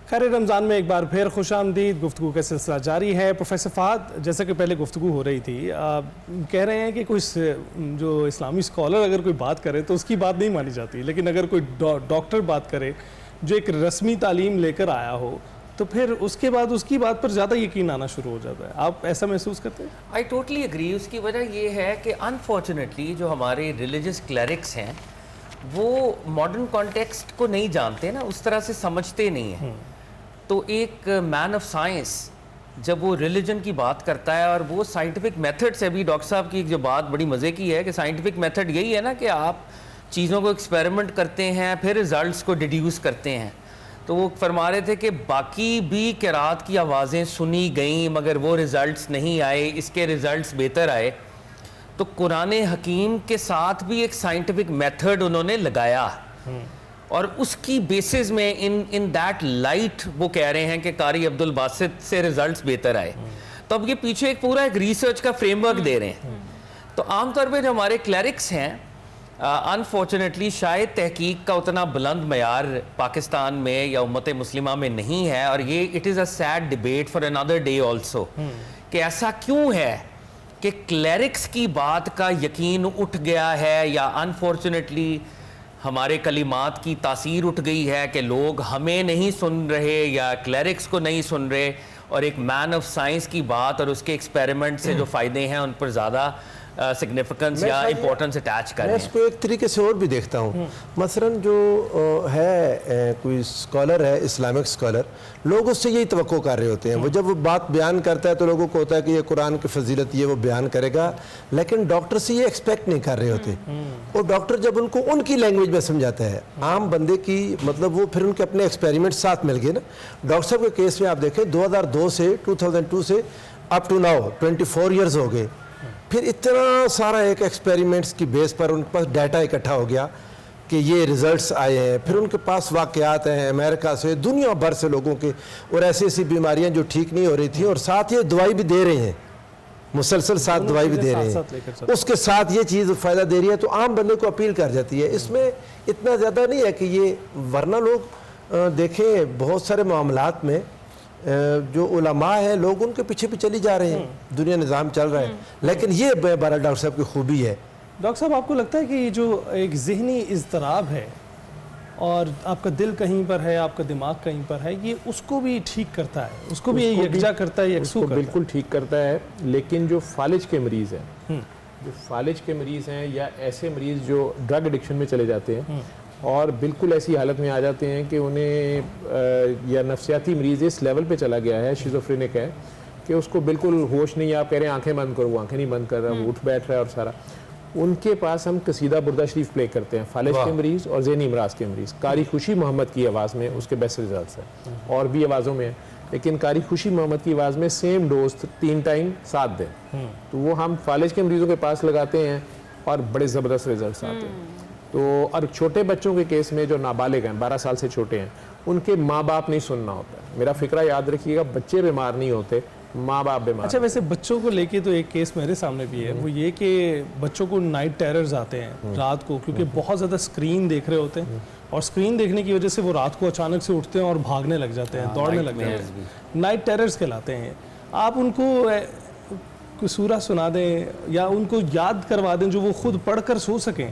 खैर रमज़ान में एक बार फिर खुशामदीद, गुफ्तगू का सिलसिला जारी है। प्रोफेसर फ़हद, जैसे कि पहले गुफ्तगू हो रही थी, कह रहे हैं कि कोई जो इस्लामी स्कॉलर अगर कोई बात करे तो उसकी बात नहीं मानी जाती, लेकिन अगर कोई डॉक्टर बात करे जो एक रस्मी तालीम लेकर आया हो तो फिर उसके बाद उसकी बात पर ज़्यादा यकीन आना शुरू हो जाता है। आप ऐसा महसूस करते हैं? I totally agree. उसकी वजह ये है कि अनफॉर्चुनेटली जो हमारे रिलीजियस क्लरिक्स हैं वो मॉडर्न कॉन्टेक्स्ट को नहीं जानते ना, उस तरह से समझते नहीं हैं। तो एक मैन ऑफ साइंस जब वो रिलीजन की बात करता है और वो साइंटिफिक मेथड से, भी डॉक्टर साहब की जो बात बड़ी मज़े की है कि साइंटिफिक मेथड यही है ना कि आप चीज़ों को एक्सपेरिमेंट करते हैं फिर रिज़ल्ट्स को डिड्यूस करते हैं। तो वो फरमा रहे थे कि बाकी भी किरात की आवाज़ें सुनी गई मगर वो रिज़ल्ट्स नहीं आए, इसके रिज़ल्ट्स बेहतर आए। तो कुरान हकीम के साथ भी एक साइंटिफिक मेथड उन्होंने लगाया और उसकी बेसिस में इन दैट लाइट वो कह रहे हैं कि कारी अब्दुल बासित से रिजल्ट्स बेहतर आए। तो अब ये पीछे एक रिसर्च का फ्रेमवर्क दे रहे हैं। तो आमतौर पे जो हमारे क्लरिक्स हैं अनफॉर्चुनेटली शायद तहकीक का उतना बुलंद मयार पाकिस्तान में या उम्मत मुस्लिमा में नहीं है, और ये it is a sad debate for another day also कि ऐसा क्यों है कि क्लरिक्स की बात का यकीन उठ गया है, या अनफॉर्चुनेटली हमारे कलिमात की तासीर उठ गई है कि लोग हमें नहीं सुन रहे या क्लरिक्स को नहीं सुन रहे, और एक मैन ऑफ साइंस की बात और उसके एक्सपेरिमेंट से जो फ़ायदे हैं उन पर ज़्यादा सिग्निफिकेंस या इम्पोर्टेंस अटैच कर रहे हैं। मैं इसको एक तरीके से और भी देखता हूँ। मसलन जो कोई स्कॉलर है, इस्लामिक स्कॉलर, लोग उससे यही तवक्को कर रहे होते हैं। वो जब वो बात बयान करता है तो लोगों को होता है कि ये कुरान की फजीलत ये वो बयान करेगा, लेकिन डॉक्टर से ये एक्सपेक्ट नहीं कर रहे होते। और डॉक्टर जब उनको उनकी लैंग्वेज में समझाता है, आम बंदे की मतलब वो फिर उनके अपने एक्सपेरिमेंट साथ मिल गए ना। डॉक्टर साहब के केस में आप देखें 2002 से 2002 से अप टू नाउ 24 ईयर्स हो गए। फिर इतना सारा एक एक्सपेरिमेंट्स की बेस पर उनके पास डाटा इकट्ठा हो गया कि ये रिजल्ट्स आए हैं। फिर उनके पास वाक़यात हैं अमेरिका से, दुनिया भर से लोगों के, और ऐसी ऐसी बीमारियां जो ठीक नहीं हो रही थी, और साथ ये दवाई भी दे रहे हैं, मुसलसल साथ दवाई भी दे रहे हैं, उसके साथ ये चीज़ फ़ायदा दे रही है, तो आम बंदे को अपील कर जाती है। इसमें इतना ज़्यादा नहीं है कि ये, वरना लोग देखें बहुत सारे मामलात में जो उलमा है लोग उनके पीछे भी चली जा रहे हैं, दुनिया निज़ाम चल रहा है। लेकिन ये बहरहाल डॉक्टर साहब की खूबी है। डॉक्टर साहब, आपको लगता है कि ये जो एक ज़हनी इज़्तिराब है और आपका दिल कहीं पर है, आपका दिमाग कहीं पर है, ये उसको भी ठीक करता है, उसको भी यकजा करता है, यकसू करता है? बिल्कुल ठीक करता है। लेकिन जो फालिज के मरीज़ हैं, जो फालिज के मरीज़ हैं या ऐसे मरीज़ जो ड्रग एडिक्शन में चले जाते हैं और बिल्कुल ऐसी हालत में आ जाते हैं कि उन्हें या नफ्सियाती मरीज़ इस लेवल पे चला गया है, शिज़ोफ्रेनिक है, कि उसको बिल्कुल होश नहीं, आप कह रहे हैं आंखें बंद करो, वो आंखें नहीं बंद कर रहा, वो उठ बैठ रहा है और सारा। उनके पास हम कसीदा बुर्दा शरीफ प्ले करते हैं, फालिज के मरीज़ और ज़हनी अमराज के मरीज़। कारी खुशी मोहम्मद की आवाज़ में उसके बेस्ट रिजल्ट है, और भी आवाज़ों में है, लेकिन कारी खुशी मोहम्मद की आवाज़ में सेम डोज 3 टाइम 7 दिन, तो वो हम फालिज के मरीज़ों के पास लगाते हैं और बड़े ज़बरदस्त रिजल्ट आते हैं। तो और छोटे बच्चों के केस में जो नाबालिग हैं, 12 साल से छोटे हैं, उनके माँ बाप नहीं सुनना होता है। मेरा फिक्रा याद रखिएगा, बच्चे बीमार नहीं होते, माँ बाप बीमार। अच्छा, वैसे बच्चों को लेके तो एक केस मेरे सामने भी है, वो ये कि बच्चों को नाइट टेरर्स आते हैं रात को, क्योंकि बहुत ज़्यादा स्क्रीन देख रहे होते हैं, और स्क्रीन देखने की वजह से वो रात को अचानक से उठते हैं और भागने लग जाते हैं, दौड़ने लग जाते हैं, नाइट टेरर्स कहलाते हैं। आप उनको कोई सूरा सुना दें या उनको याद करवा दें जो वो खुद पढ़ कर सो सकें,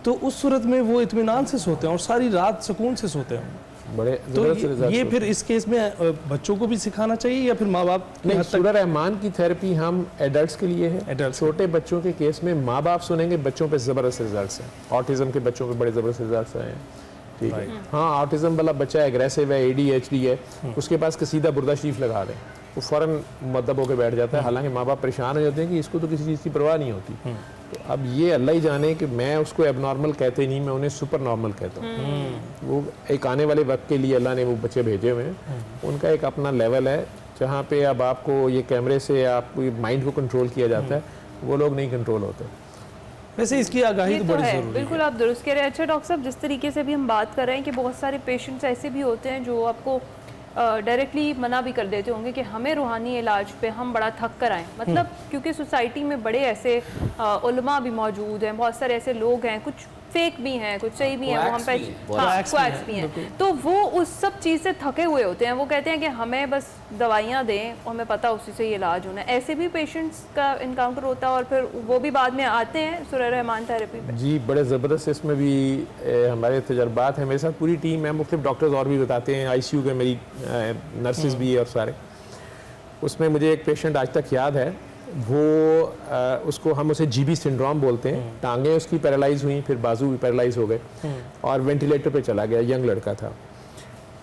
तो उस सूरत में वो इत्मीनान से सोते हैं और सारी रात सुकून से सोते हैं। बड़े तो ये फिर इस केस में बच्चों को भी सिखाना चाहिए या फिर माँ बाप? नहीं, सूरह रहमान की थेरेपी हम एडल्ट्स के लिए है। एडल्ट छोटे बच्चों के केस में माँ बाप सुनेंगे, बच्चों पे ज़बरदस्त रिजल्ट्स हैं। ऑटिज़म के बच्चों पे बड़े ज़बरदस्त रिजल्ट्स आए हैं। ठीक है, हाँ, ऑटिज़म वाला बच्चा एग्रेसिव है, ADHD है, उसके पास कसीदा बुर्दा शरीफ लगा दें, वो फ़ौरन मुअद्दब होकर बैठ जाता है। हालांकि माँ बाप परेशान हो जाते हैं कि इसको तो किसी चीज़ की परवाह नहीं होती। तो अब ये अल्लाह ही जाने कि मैं उसको एबनॉर्मल कहते नहीं, मैं उन्हें सुपर नॉर्मल कहता हूँ। वो एक आने वाले वक्त के लिए अल्लाह ने वो बच्चे भेजे हुए हैं, उनका एक अपना लेवल है जहाँ पे अब आपको ये कैमरे से आपको माइंड को कंट्रोल किया जाता है, वो लोग नहीं कंट्रोल होते। वैसे इसकी आगाही तो बड़ी ज़रूरी है। बिल्कुल आप दुरुस्त कह रहे हैं। अच्छा डॉक्टर साहब, जिस तरीके से भी हम बात कर रहे हैं कि बहुत सारे पेशेंट्स ऐसे भी होते हैं जो आपको डायरेक्टली मना भी कर देते होंगे कि हमें रूहानी इलाज पे हम बड़ा थक कर आएँ, मतलब क्योंकि सोसाइटी में बड़े ऐसे उलमा भी मौजूद हैं, बहुत सारे ऐसे लोग हैं, कुछ फेक भी हैं, कुछ सही भी हैं, वो हम पे क्वैक्स भी हैं, तो वो उस सब चीज़ से थके हुए होते हैं। वो कहते हैं कि हमें बस दवाइयाँ दें और हमें पता उसी से ये इलाज होना है। ऐसे भी पेशेंट्स का इनकाउंटर होता है और फिर वो भी बाद में आते हैं सूरह रहमान थेरेपी पे? जी, बड़े ज़बरदस्त इसमें भी हमारे तजर्बात हैं। मेरे साथ पूरी टीम है, मुख्तलिफ डॉक्टर्स और भी बताते हैं, ICU के मेरी नर्सेज भी है और सारे। उसमें मुझे एक पेशेंट आज तक याद है, वो उसको हम उसे GB सिंड्रोम बोलते हैं, टांगें उसकी पैरालाइज हुई, फिर बाजू भी पैरालाइज हो गए और वेंटिलेटर पे चला गया, यंग लड़का था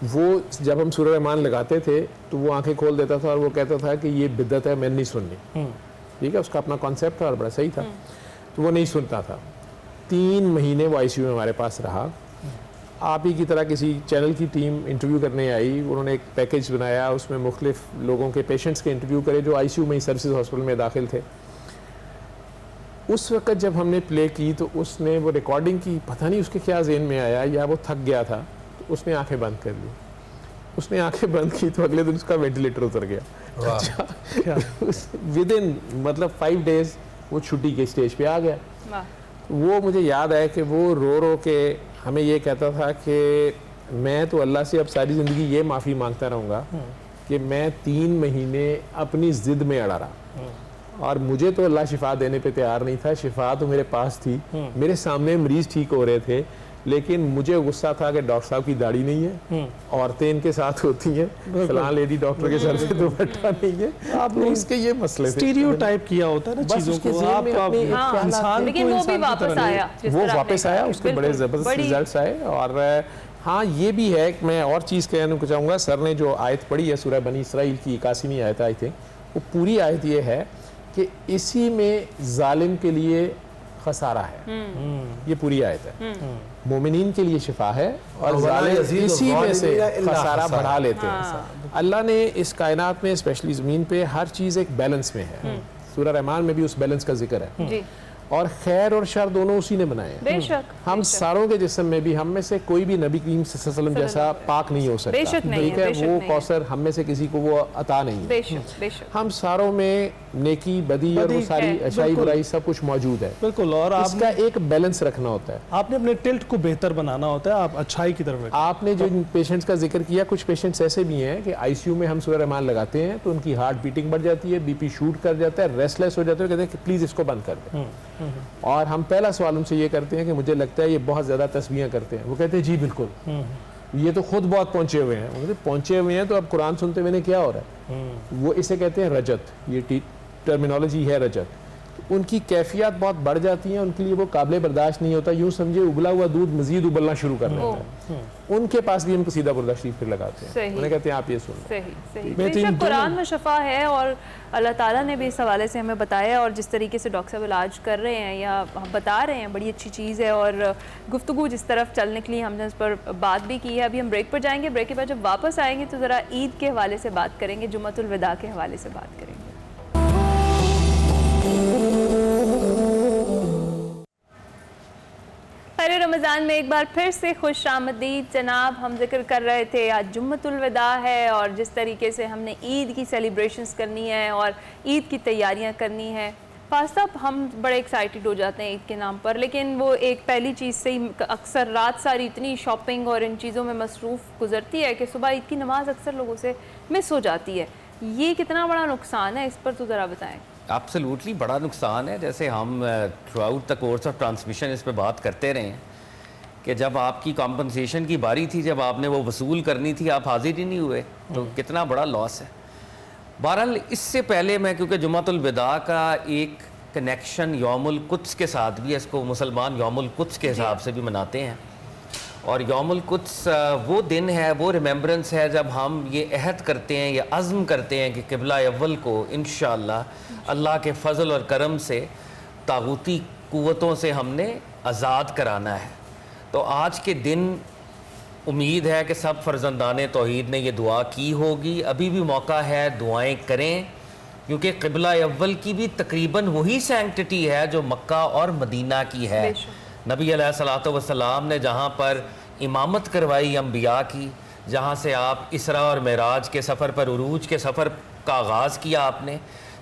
वो। जब हम सूरह रहमान लगाते थे तो वो आंखें खोल देता था और वो कहता था कि ये बिद्दत है, मैंने नहीं सुननी। ठीक है, उसका अपना कॉन्सेप्ट था और बड़ा सही था, तो वो नहीं सुनता था। 3 महीने वो ICU में हमारे पास रहा। आप ही की तरह किसी चैनल की टीम इंटरव्यू करने आई, उन्होंने एक पैकेज बनाया, उसमें मुख्तलिफ लोगों के पेशेंट्स के इंटरव्यू करे जो ICU में ही सर्विसेज हॉस्पिटल में दाखिल थे। उस वक्त जब हमने प्ले की तो उसने वो रिकॉर्डिंग की, पता नहीं उसके क्या ज़हन में आया या वो थक गया था, तो उसने आंखें बंद कर ली। उसने आंखें बंद की तो अगले दिन उसका वेंटिलेटर उतर गया। अच्छा, विद इन मतलब 5 डेज वो छुट्टी के स्टेज पे आ गया। वो मुझे याद है कि वो रो रो के हमें ये कहता था कि मैं तो अल्लाह से अब सारी ज़िंदगी ये माफ़ी मांगता रहूँगा कि मैं 3 महीने अपनी ज़िद में अड़ा रहा, और मुझे तो अल्लाह शिफा देने पे तैयार नहीं था। शिफा तो मेरे पास थी, मेरे सामने मरीज ठीक हो रहे थे, लेकिन मुझे गुस्सा था कि डॉक्टर साहब की दाढ़ी नहीं है, औरतें इनके साथ होती हैं, फलां लेडी डॉक्टर के सर पे दुपट्टा नहीं है, आपने इसके ये मसले थे। स्टीरियोटाइप किया होता है ना चीजों को, आप इंसान लेकिन वो भी वापस आया, वो वापस आया, उसके बड़े ज़बरदस्त रिजल्ट्स आए। और हाँ ये भी है कि मैं और चीज़ कहना चाहूँगा, सर ने जो आयत पढ़ी है सूरह बनी इसराइल की 81वीं आयत आई थिंक, वो पूरी आयत ये है कि इसी में जालिम के लिए खसारा है। ये पूरी आयत है, मोमिनीन के लिए शिफा है और जालिम इसी में से खसारा बढ़ा लेते हैं। अल्लाह ने इस कायनात में स्पेशली ज़मीन पे हर चीज़ एक बैलेंस में है। सूरह रहमान में भी उस बैलेंस का जिक्र है, और खैर और शर दोनों उसी ने बनाए हैं। बेशक, हम सारों के जिस्म में भी हम में से कोई भी नबी करीम सल्लल्लाहु अलैहि वसल्लम जैसा पाक नहीं हो सकता। बेशक नहीं ठीक है, वो कौसर हम में से किसी को वो अता नहीं है। बेशक बेशक हम सारों में नेकी बदी और वो सारी अच्छाई बुराई सब कुछ मौजूद है। बिल्कुल, और इसका एक बैलेंस रखना होता है। आपने अपने टिल्ट को बेहतर बनाना होता है, आप अच्छाई की तरफ। आपने जो पेशेंट्स का जिक्र किया, कुछ पेशेंट्स ऐसे भी हैं कि आईसीयू में हम सूरह रहमान लगाते हैं तो उनकी हार्ट बीटिंग बढ़ जाती है, बीपी शूट कर जाता है, रेस्टलेस हो जाते हैं, कहते हैं कि प्लीज़ इसको बंद कर दें। और हम पहला सवाल उनसे ये करते हैं कि मुझे लगता है ये बहुत ज़्यादा तस्बीहें करते हैं। वो कहते हैं जी बिल्कुल, ये तो खुद बहुत पहुंचे हुए हैं। वो कहते पहुंचे हुए हैं तो अब कुरान सुनते हुए क्या हो रहा है। वो इसे कहते हैं रजत, ये टर्मिनोलॉजी है रजत। तो उनकी कैफियत बहुत बढ़ जाती है, उनके लिए वो काबिल बर्दाश्त नहीं होता। यूँ समझे उबला हुआ दूध मजीद उबलना शुरू कर देता है। उनके पास भी हम कसीदा बुर्दा शरीफ फिर लगाते हैं, उन्हें कहते हैं आप ये सुन। सही बेशक कुरान में शफा है, और अल्लाह ताला ने भी इस हवाले से हमें बताया, और जिस तरीके से डॉक्टर साहब इलाज कर रहे हैं या हम बता रहे हैं, बड़ी अच्छी चीज़ है। और गुफ्तगू जिस तरफ चलने के लिए हमने उस पर बात भी की है। अभी हम ब्रेक पर जाएंगे, ब्रेक के बाद जब वापस आएंगे तो ज़रा ईद के हवाले से बात करेंगे, जुम्मतुल विदा के हवाले से बात करेंगे। खैर रमज़ान में एक बार फिर से खुश आमदीद जनाब। हम जिक्र कर रहे थे आज जुम्मतुल विदा है, और जिस तरीके से हमने ईद की सेलिब्रेशंस करनी है और ईद की तैयारियां करनी है। फास्ता हम बड़े एक्साइटेड हो जाते हैं ईद के नाम पर, लेकिन वो एक पहली चीज़ से ही अक्सर रात सारी इतनी शॉपिंग और इन चीज़ों में मसरूफ़ गुजरती है कि सुबह ईद की नमाज़ अक्सर लोगों से मिस हो जाती है। ये कितना बड़ा नुकसान है, इस पर तो ज़रा बताएं। एब्सोल्युटली बड़ा नुकसान है। जैसे हम through out the course of transmission इस पे बात करते रहे हैं कि जब आपकी कॉम्पनसेशन की बारी थी, जब आपने वो वसूल करनी थी, आप हाजिर ही नहीं हुए, तो कितना बड़ा लॉस है। बहरहाल इससे पहले मैं, क्योंकि जुम्मतुल विदा का एक कनेक्शन यौमुल कुद्स के साथ भी है, इसको मुसलमान यौमुल कुद्स के हिसाब से भी मनाते हैं, और यौमुल कुद्स वो दिन है, वो रिमेम्बरेंस है जब हम ये अहद करते हैं या अज़्म करते हैं कि क़िबला अव्वल को इंशाअल्लाह अल्लाह के फ़ज़ल और करम से तागूती क़ुव्वतों से हमने आज़ाद कराना है। तो आज के दिन उम्मीद है कि सब फ़र्जंदाने तौहीद ने ये दुआ की होगी। अभी भी मौका है, दुआएं करें, क्योंकि क़िबला अव्वल की भी तकरीबन वही सैंक्टिटी है जो मक्का और मदीना की है। नबी अलैहिस्सलातु वस्सलाम ने जहाँ पर इमामत करवाई अम्बिया की, जहाँ से आप इसरा और मेराज के सफ़र पर, उरूज के सफ़र का आगाज़ किया आपने,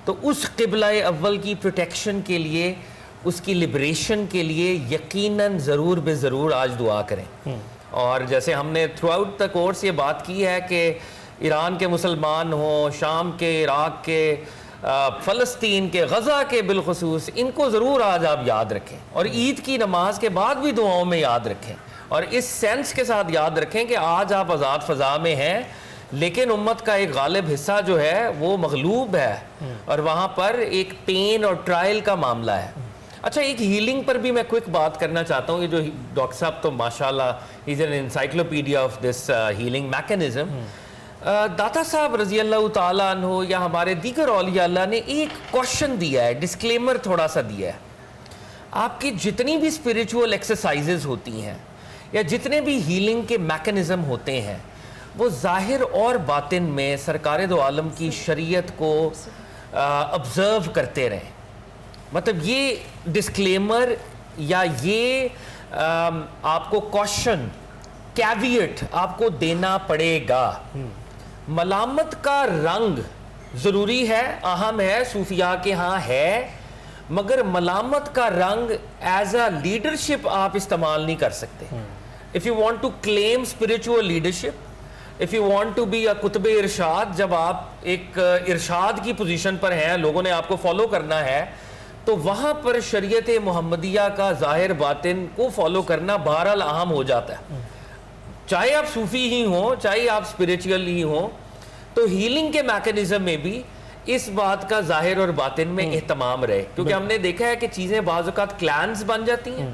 तो उस क़िबला अव्वल की प्रोटेक्शन के लिए, उसकी लिबरेशन के लिए यकीनन ज़रूर बेज़रूर आज दुआ करें। और जैसे हमने थ्रू आउट द कोर्स ये बात की है कि ईरान के मुसलमान हों, शाम के, इराक़ के, फ़लस्तीन के, गज़ा के बिलखुसूस, इनको ज़रूर आज आप याद रखें, और ईद की नमाज के बाद भी दुआओं में याद रखें, और इस सेंस के साथ याद रखें कि आज आप आज़ाद फ़ज़ा में हैं, लेकिन उम्मत का एक गालिब हिस्सा जो है वो मगलूब है, और वहाँ पर एक पेन और ट्रायल का मामला है। अच्छा, एक हीलिंग पर भी मैं क्विक बात करना चाहता हूँ। ये जो डॉक्टर साहब तो माशाल्लाह is an encyclopedia of this healing mechanism. दाता साहब रज़ी अल्लाह ताला अन्हु या हमारे दीगर औलिया अल्लाह ने एक क्वेश्चन दिया है, डिस्क्लेमर थोड़ा सा दिया है। आपकी जितनी भी स्पिरिचुअल एक्सरसाइजेज होती हैं या जितने भी हीलिंग के मैकेनिज़्म होते हैं, वो ज़ाहिर और बातिन में सरकार दो आलम की शरीयत को ऑब्ज़र्व करते रहें। मतलब ये डिस्क्लेमर या ये आपको कॉशन कैविएट आपको देना पड़ेगा। मलामत का रंग ज़रूरी है, अहम है, सूफिया के यहाँ है, मगर मलामत का रंग एज अ लीडरशिप आप इस्तेमाल नहीं कर सकते। If you want to claim spiritual leadership, if you want to be a कुतुब इरशाद, जब आप एक इरशाद की पोजीशन पर हैं, लोगों ने आपको फॉलो करना है, तो वहाँ पर शरीयत मुहम्मदिया का ज़ाहिर बातिन को फॉलो करना बहरहाल अहम हो जाता है। चाहे आप सूफ़ी ही हों, चाहे आप स्पिरिचुअल ही हों, तो हीलिंग के मैकेनिज्म में भी इस बात का जाहिर और बातिन में एहतमाम रहे, क्योंकि हमने देखा है कि चीज़ें बाज़ औक़ात क्लैन्स बन जाती हैं,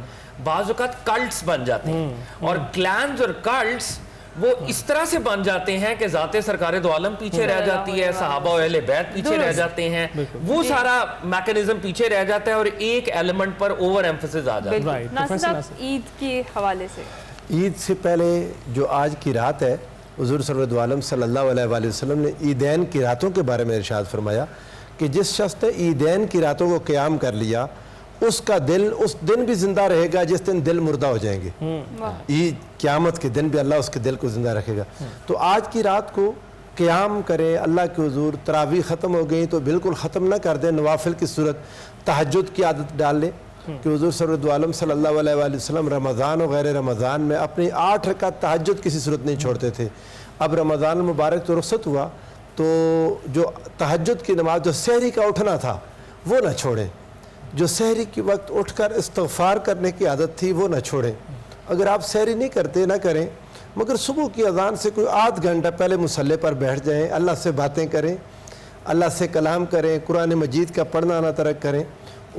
बाज़ औक़ात कल्ट्स बन जाते हैं, और क्लैन्स और कल्ट्स वो इस तरह से बन जाते हैं कि ज़ाते सरकार दो आलम पीछे रह जाती है, सहाबा और अहले बैत पीछे रह जाते हैं, वो सारा मैकेनिज्म पीछे रह जाता है और एक एलिमेंट पर ओवर एम्फेसिस आ जाता है। नासिर साहब, ईद के हवाले से, ईद से पहले जो आज की रात है, हुज़ूर सल्लल्लाहु अलैहि वसल्लम ने ईदैन की रातों के बारे में इरशाद फरमाया कि जिस शख्स ने ईदैन की रातों को क़याम कर लिया, उसका दिल उस दिन भी ज़िंदा रहेगा जिस दिन दिल मुर्दा हो जाएंगे। ईद क़यामत के दिन भी अल्लाह उसके दिल को ज़िंदा रखेगा। तो आज की रात को क़याम करें अल्लाह के हुज़ूर। तरावी ख़त्म हो गई तो बिल्कुल ख़त्म ना कर दें, नवाफिल की सूरत तहज्जुद की आदत डाल लें कि हुज़ूर सल्लल्लाहु अलैहि वसल्लम रमज़ान और गैर रमज़ान में अपनी 8 रकात तहज्जुद किसी सूरत नहीं छोड़ते थे। अब रमज़ान मुबारक तो रुख़्सत हुआ, तो जो तहज्जुद की नमाज, जो सहरी का उठना था, वो ना छोड़ें। जो सहरी के वक्त उठकर इस्तग़फ़ार करने की आदत थी, वो ना छोड़ें। अगर आप सहरी नहीं करते ना करें, मगर सुबह की अज़ान से कोई आध घंटा पहले मुसल्ले पर बैठ जाएं, अल्लाह से बातें करें, अल्लाह से कलाम करें, कुरान मजीद का पढ़ना ना तर्क करें।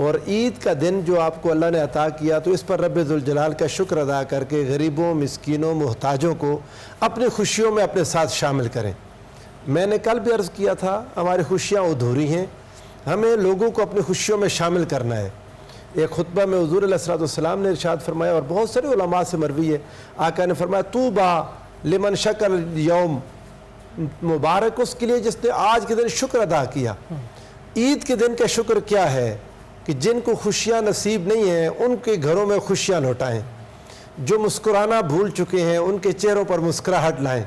और ईद का दिन जो आपको अल्लाह ने अता किया, तो इस पर रब्बे ज़ुल जलाल का शुक्र अदा करके गरीबों, मिस्कीनों, मुहताजों को अपनी खुशियों में अपने साथ शामिल करें। मैंने कल भी अर्ज़ किया था, हमारी खुशियाँ अधूरी हैं, हमें लोगों को अपनी खुशियों में शामिल करना है। एक खुतबा में हुज़ूर अलैहिस्सलाम ने इरशाद फरमाया, और बहुत सारे उलमा से मरवी है, आका ने फरमाया, तूबा लिमन शकर यौम, मुबारक उसके लिए जिसने आज के दिन शुक्र अदा किया। ईद के दिन का शुक्र क्या है कि जिनको खुशियाँ नसीब नहीं हैं उनके घरों में खुशियाँ लौटाएँ, जो मुस्कुराना भूल चुके हैं उनके चेहरों पर मुस्कुराहट लाएँ,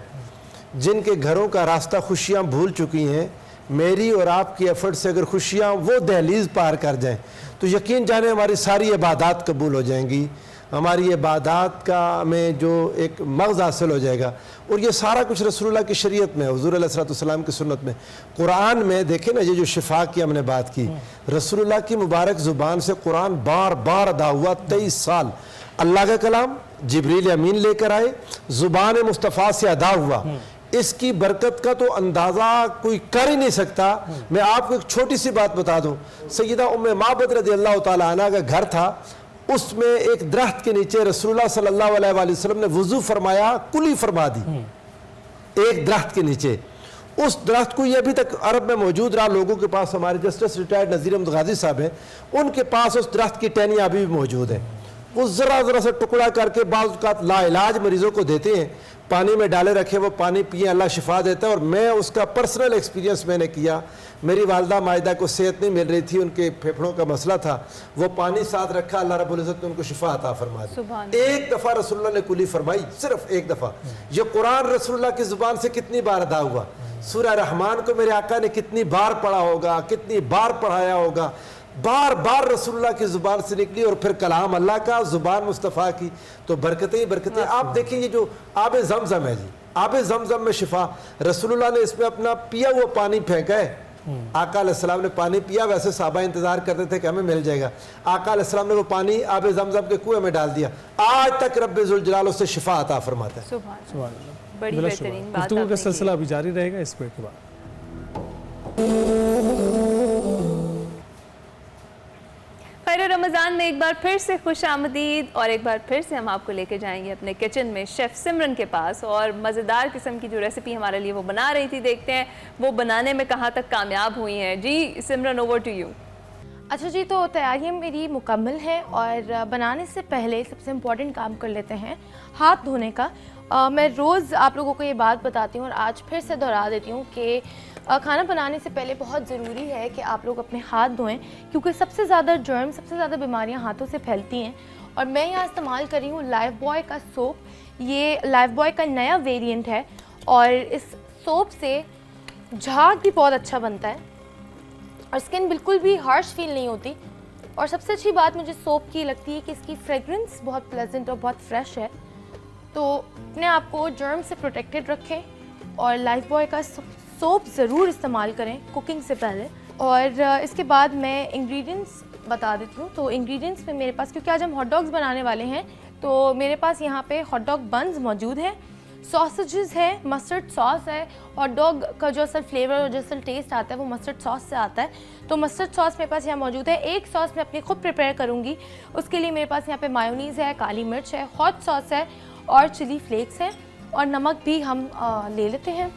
जिनके घरों का रास्ता खुशियाँ भूल चुकी हैं, मेरी और आपकी एफर्ट से अगर खुशियाँ वो दहलीज पार कर जाएं, तो यकीन जाने हमारी सारी इबादत कबूल हो जाएंगी, हमारी इबादत का में जो एक मग़ज़ हासिल हो जाएगा। और ये सारा कुछ रसूलुल्लाह की शरीयत में, हुज़ूर अलैहिस्सलाम की सुन्नत में, कुरान में देखें ना, ये जो शिफा की हमने बात की, रसूलुल्लाह की मुबारक ज़ुबान से कुरान बार बार अदा हुआ। 23 साल अल्लाह का कलाम जिब्रील अमीन लेकर आए, ज़ुबान मुस्तफ़ा से अदा हुआ। इसकी बरकत का तो अंदाज़ा कोई कर ही नहीं सकता। मैं आपको एक छोटी सी बात बता दूं, सैयदा उम्मे माबद रज़ियल्लाहु ताला अन्हा का घर था, उसमें एक दरख्त के नीचे रसूलुल्लाह सल्लल्लाहु अलैहि वसल्लम ने वुज़ू फरमाया, कुली फरमा दी एक दरख्त के नीचे। उस दरख्त को ये अभी तक अरब में मौजूद रहा, लोगों के पास, हमारे जस्टिस रिटायर्ड नज़ीर अहमद गाजी साहब हैं, उनके पास उस दरख्त की टहनियाँ अभी भी मौजूद है। वो ज़रा ज़रा सा टुकड़ा करके बाज़ औक़ात लाइलाज मरीज़ों को देते हैं, पानी में डाले रखे, वो पानी पिए, अल्लाह शिफा देता है। और मैं उसका पर्सनल एक्सपीरियंस मैंने किया। मेरी वालदा मायदा को सेहत नहीं मिल रही थी, उनके फेफड़ों का मसला था, वो पानी साथ रखा, अल्लाह रब्बुल इज़्ज़त ने उनको शिफा अता फरमा दी। एक दफ़ा रसूलुल्लाह ने कुली फरमाई, सिर्फ एक दफ़ा। ये कुरान रसूलुल्लाह की ज़ुबान से कितनी बार अदा हुआ, सूरह रहमान को मेरे आका ने कितनी बार पढ़ा होगा, कितनी बार पढ़ाया होगा, बार बार रसूलुल्लाह की ज़ुबान से निकली, और फिर कलाम अल्लाह का, ज़ुबान मुस्तफ़ा की, तो बरकतें ही बरकतें। आप देखें ये जो आब ज़मज़म है जी, आब ज़मज़म में शिफा, रसूलुल्लाह ने इसमें अपना पिया हुआ पानी फेंका है। आका अलैहिस्सलाम ने पानी पिया, वैसे साहबा इंतज़ार करते थे कि हमें मिल जाएगा, आका अलैहिस्सलाम ने वो पानी आब ज़मज़म के कुएं में डाल दिया। आज तक रब्बे ज़ुल जलाल उससे शिफा अता फरमाता है। बड़ी बेहतरीन बात गुफ्तगू का सिलसिला अभी जारी रहेगा इस ब्रेक के बाद। खैर रमज़ान में एक बार फिर से खुश आमदीद, और एक बार फिर से हम आपको लेके जाएंगे अपने किचन में शेफ़ सिमरन के पास, और मज़ेदार किस्म की जो रेसिपी हमारे लिए वो बना रही थी, देखते हैं वो बनाने में कहाँ तक कामयाब हुई हैं। जी सिमरन, ओवर टू यू। अच्छा जी, तो तैयारियाँ मेरी मुकम्मल हैं और बनाने से पहले सबसे इम्पॉर्टेंट काम कर लेते हैं हाथ धोने का। मैं रोज़ आप लोगों को ये बात बताती हूँ और आज फिर से दोहरा देती हूँ कि खाना बनाने से पहले बहुत ज़रूरी है कि आप लोग अपने हाथ धोएं, क्योंकि सबसे ज़्यादा जर्म, सबसे ज़्यादा बीमारियाँ हाथों से फैलती हैं। और मैं यहाँ इस्तेमाल कर रही हूँ लाइफ बॉय का सोप। ये लाइफ बॉय का नया वेरिएंट है और इस सोप से झाग भी बहुत अच्छा बनता है और स्किन बिल्कुल भी हार्श फील नहीं होती। और सबसे अच्छी बात मुझे सोप की लगती है कि इसकी फ्रेगरेंस बहुत प्लेजेंट और बहुत फ्रेश है। तो अपने आप को जर्म से प्रोटेक्टेड रखें और लाइफ बॉय का सोप ज़रूर इस्तेमाल करें कुकिंग से पहले। और इसके बाद मैं इंग्रेडिएंट्स बता देती हूँ। तो इंग्रेडिएंट्स में मेरे पास, क्योंकि आज हम हॉट डॉग्स बनाने वाले हैं, तो मेरे पास यहाँ पे हॉट डॉग बन्स मौजूद हैं, सॉसेजेस है, मस्टर्ड सॉस है। हॉट डॉग का जो असल फ्लेवर और जो असल टेस्ट आता है वो मस्टर्ड सॉस से आता है। तो मस्टर्ड सॉस मेरे पास यहाँ मौजूद है। एक सॉस मैं अपनी खुद प्रिपेयर करूँगी, उसके लिए मेरे पास यहाँ पे मायोनीज़ है, काली मिर्च है, हॉट सॉस है और चिली फ्लेक्स है और नमक भी हम ले लेते हैं।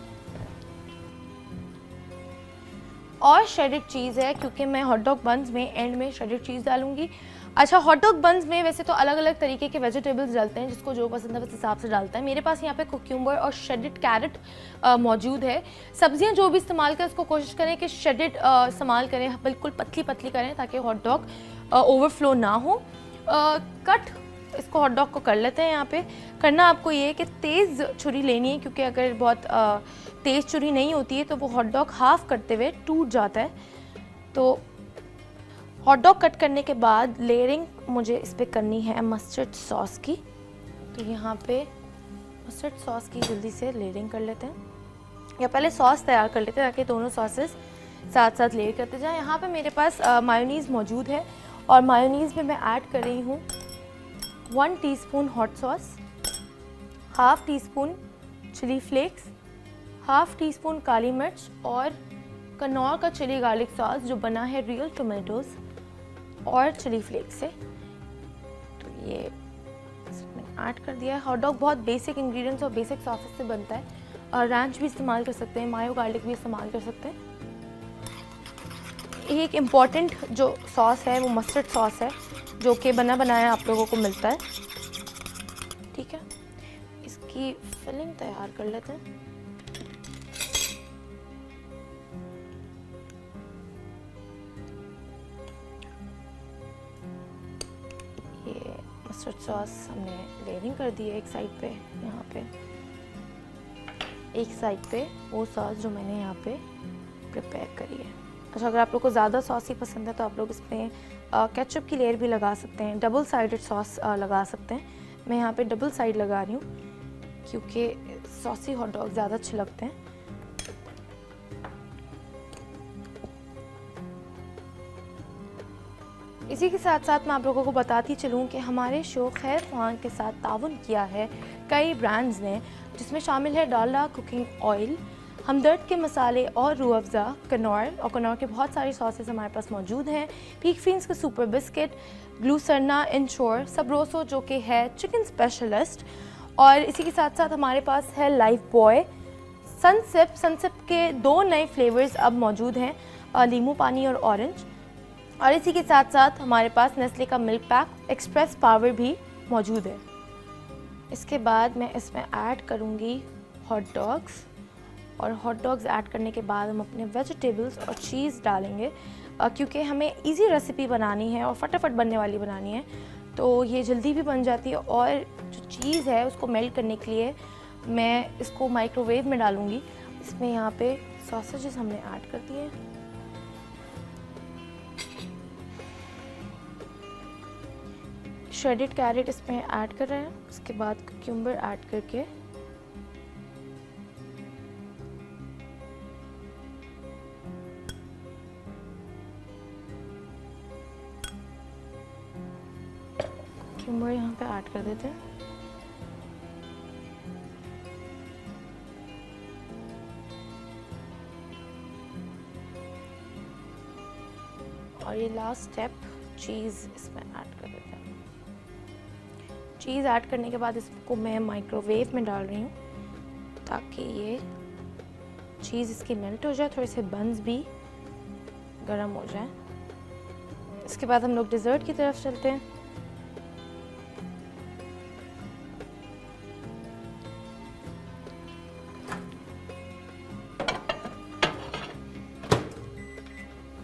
और श्रेडेड चीज़ है, क्योंकि मैं हॉट डॉग बन्स में एंड में श्रेडेड चीज़ डालूंगी। अच्छा, हॉट डॉग बन्स में वैसे तो अलग अलग तरीके के वेजिटेबल्स डालते हैं, जिसको जो पसंद है उस हिसाब से डालता है। मेरे पास यहाँ पे कुक्यूम्बर और श्रेडेड कैरेट मौजूद है। सब्जियाँ जो भी इस्तेमाल करें उसको कोशिश करें कि श्रेडेड इस्तेमाल करें, बिल्कुल पतली पतली करें ताकि हॉट डॉग ओवरफ्लो ना हो। कट इसको हॉट डॉग को कर लेते हैं। यहाँ पे करना आपको ये है कि तेज़ छुरी लेनी है, क्योंकि अगर बहुत तेज़ छुरी नहीं होती है तो वो हॉट डॉग हाफ़ करते हुए टूट जाता है। तो हॉट डॉग कट करने के बाद लेयरिंग मुझे इस पर करनी है मस्टर्ड सॉस की। तो यहाँ पे मस्टर्ड सॉस की जल्दी से लेयरिंग कर लेते हैं, या पहले सॉस तैयार कर लेते हैं ताकि दोनों सॉसेस साथ साथ लेयर करते जाएँ। यहाँ पे मेरे पास मायोनीज़ मौजूद है और मायोनीज़ में मैं ऐड कर रही हूँ 1 teaspoon hot sauce, half teaspoon chilli flakes, half teaspoon काली मिर्च और कनौर का चिली गार्लिक सॉस जो बना है रियल टोमेटोज़ और चिली फ्लेक्स से। तो ये इसमें ऐड कर दिया है। हॉट डॉग बहुत बेसिक इंग्रेडिएंट्स और बेसिक सॉसेस से बनता है और रैंच भी इस्तेमाल कर सकते हैं, मायो गार्लिक भी इस्तेमाल कर सकते हैं। एक इम्पॉर्टेंट जो सॉस है वो मस्टर्ड सॉस है, जो कि बना बनाया आप लोगों को मिलता है। ठीक है, इसकी फिलिंग तैयार कर लेते हैं। ये मस्टर्ड सॉस हमने लेयरिंग कर दी है एक साइड पे, यहाँ पे एक साइड पे वो सॉस जो मैंने यहाँ पे प्रिपेयर करी है। अच्छा, अगर आप लोग को ज़्यादा सॉसी पसंद है तो आप लोग इसमें केचप की लेयर भी लगा सकते हैं, डबल साइडेड सॉस लगा सकते हैं। मैं यहाँ पे डबल साइड लगा रही हूँ क्योंकि सॉसी हॉट डॉग ज़्यादा अच्छे लगते हैं। इसी के साथ साथ मैं आप लोगों को बताती चलूँ कि हमारे शो खैर ख्वान के साथ ताउन किया है कई ब्रांड्स ने, जिसमें शामिल है डालडा कुकिंग ऑयल, हमदर्द के मसाले और रूह अफ़ज़ा, कनौर के बहुत सारी सॉसेस हमारे पास मौजूद हैं, पीक फिन्स के सुपर बिस्किट, ग्लूसरना, इंश्योर, सबरोसो जो कि है चिकन स्पेशलिस्ट, और इसी के साथ साथ हमारे पास है लाइफ बॉय, सनसिप के 2 नए फ्लेवर्स अब मौजूद हैं, नींबू पानी और ऑरेंज। और इसी के साथ साथ हमारे पास नेस्ले का मिल्क पैक एक्सप्रेस पावर भी मौजूद है। इसके बाद मैं इसमें ऐड करूँगी हॉट डॉग्स, और हॉट डॉग्स ऐड करने के बाद हम अपने वेजिटेबल्स और चीज़ डालेंगे, क्योंकि हमें इजी रेसिपी बनानी है और फटाफट बनने वाली बनानी है, तो ये जल्दी भी बन जाती है। और जो चीज़ है उसको मेल्ट करने के लिए मैं इसको माइक्रोवेव में डालूँगी। इसमें यहाँ पे सॉसेजेस हमने ऐड कर दिए, श्रेडेड कैरेट इसमें ऐड कर रहे हैं, उसके बाद क्यूम्बर ऐड करके क्यूम्बर यहाँ पे ऐड कर देते हैं। और ये लास्ट स्टेप चीज़ इसमें ऐड कर देते हैं। चीज़ ऐड करने के बाद इसको मैं माइक्रोवेव में डाल रही हूँ ताकि ये चीज़ इसकी मेल्ट हो जाए, थोड़े से बन्स भी गर्म हो जाए। इसके बाद हम लोग डिज़र्ट की तरफ चलते हैं।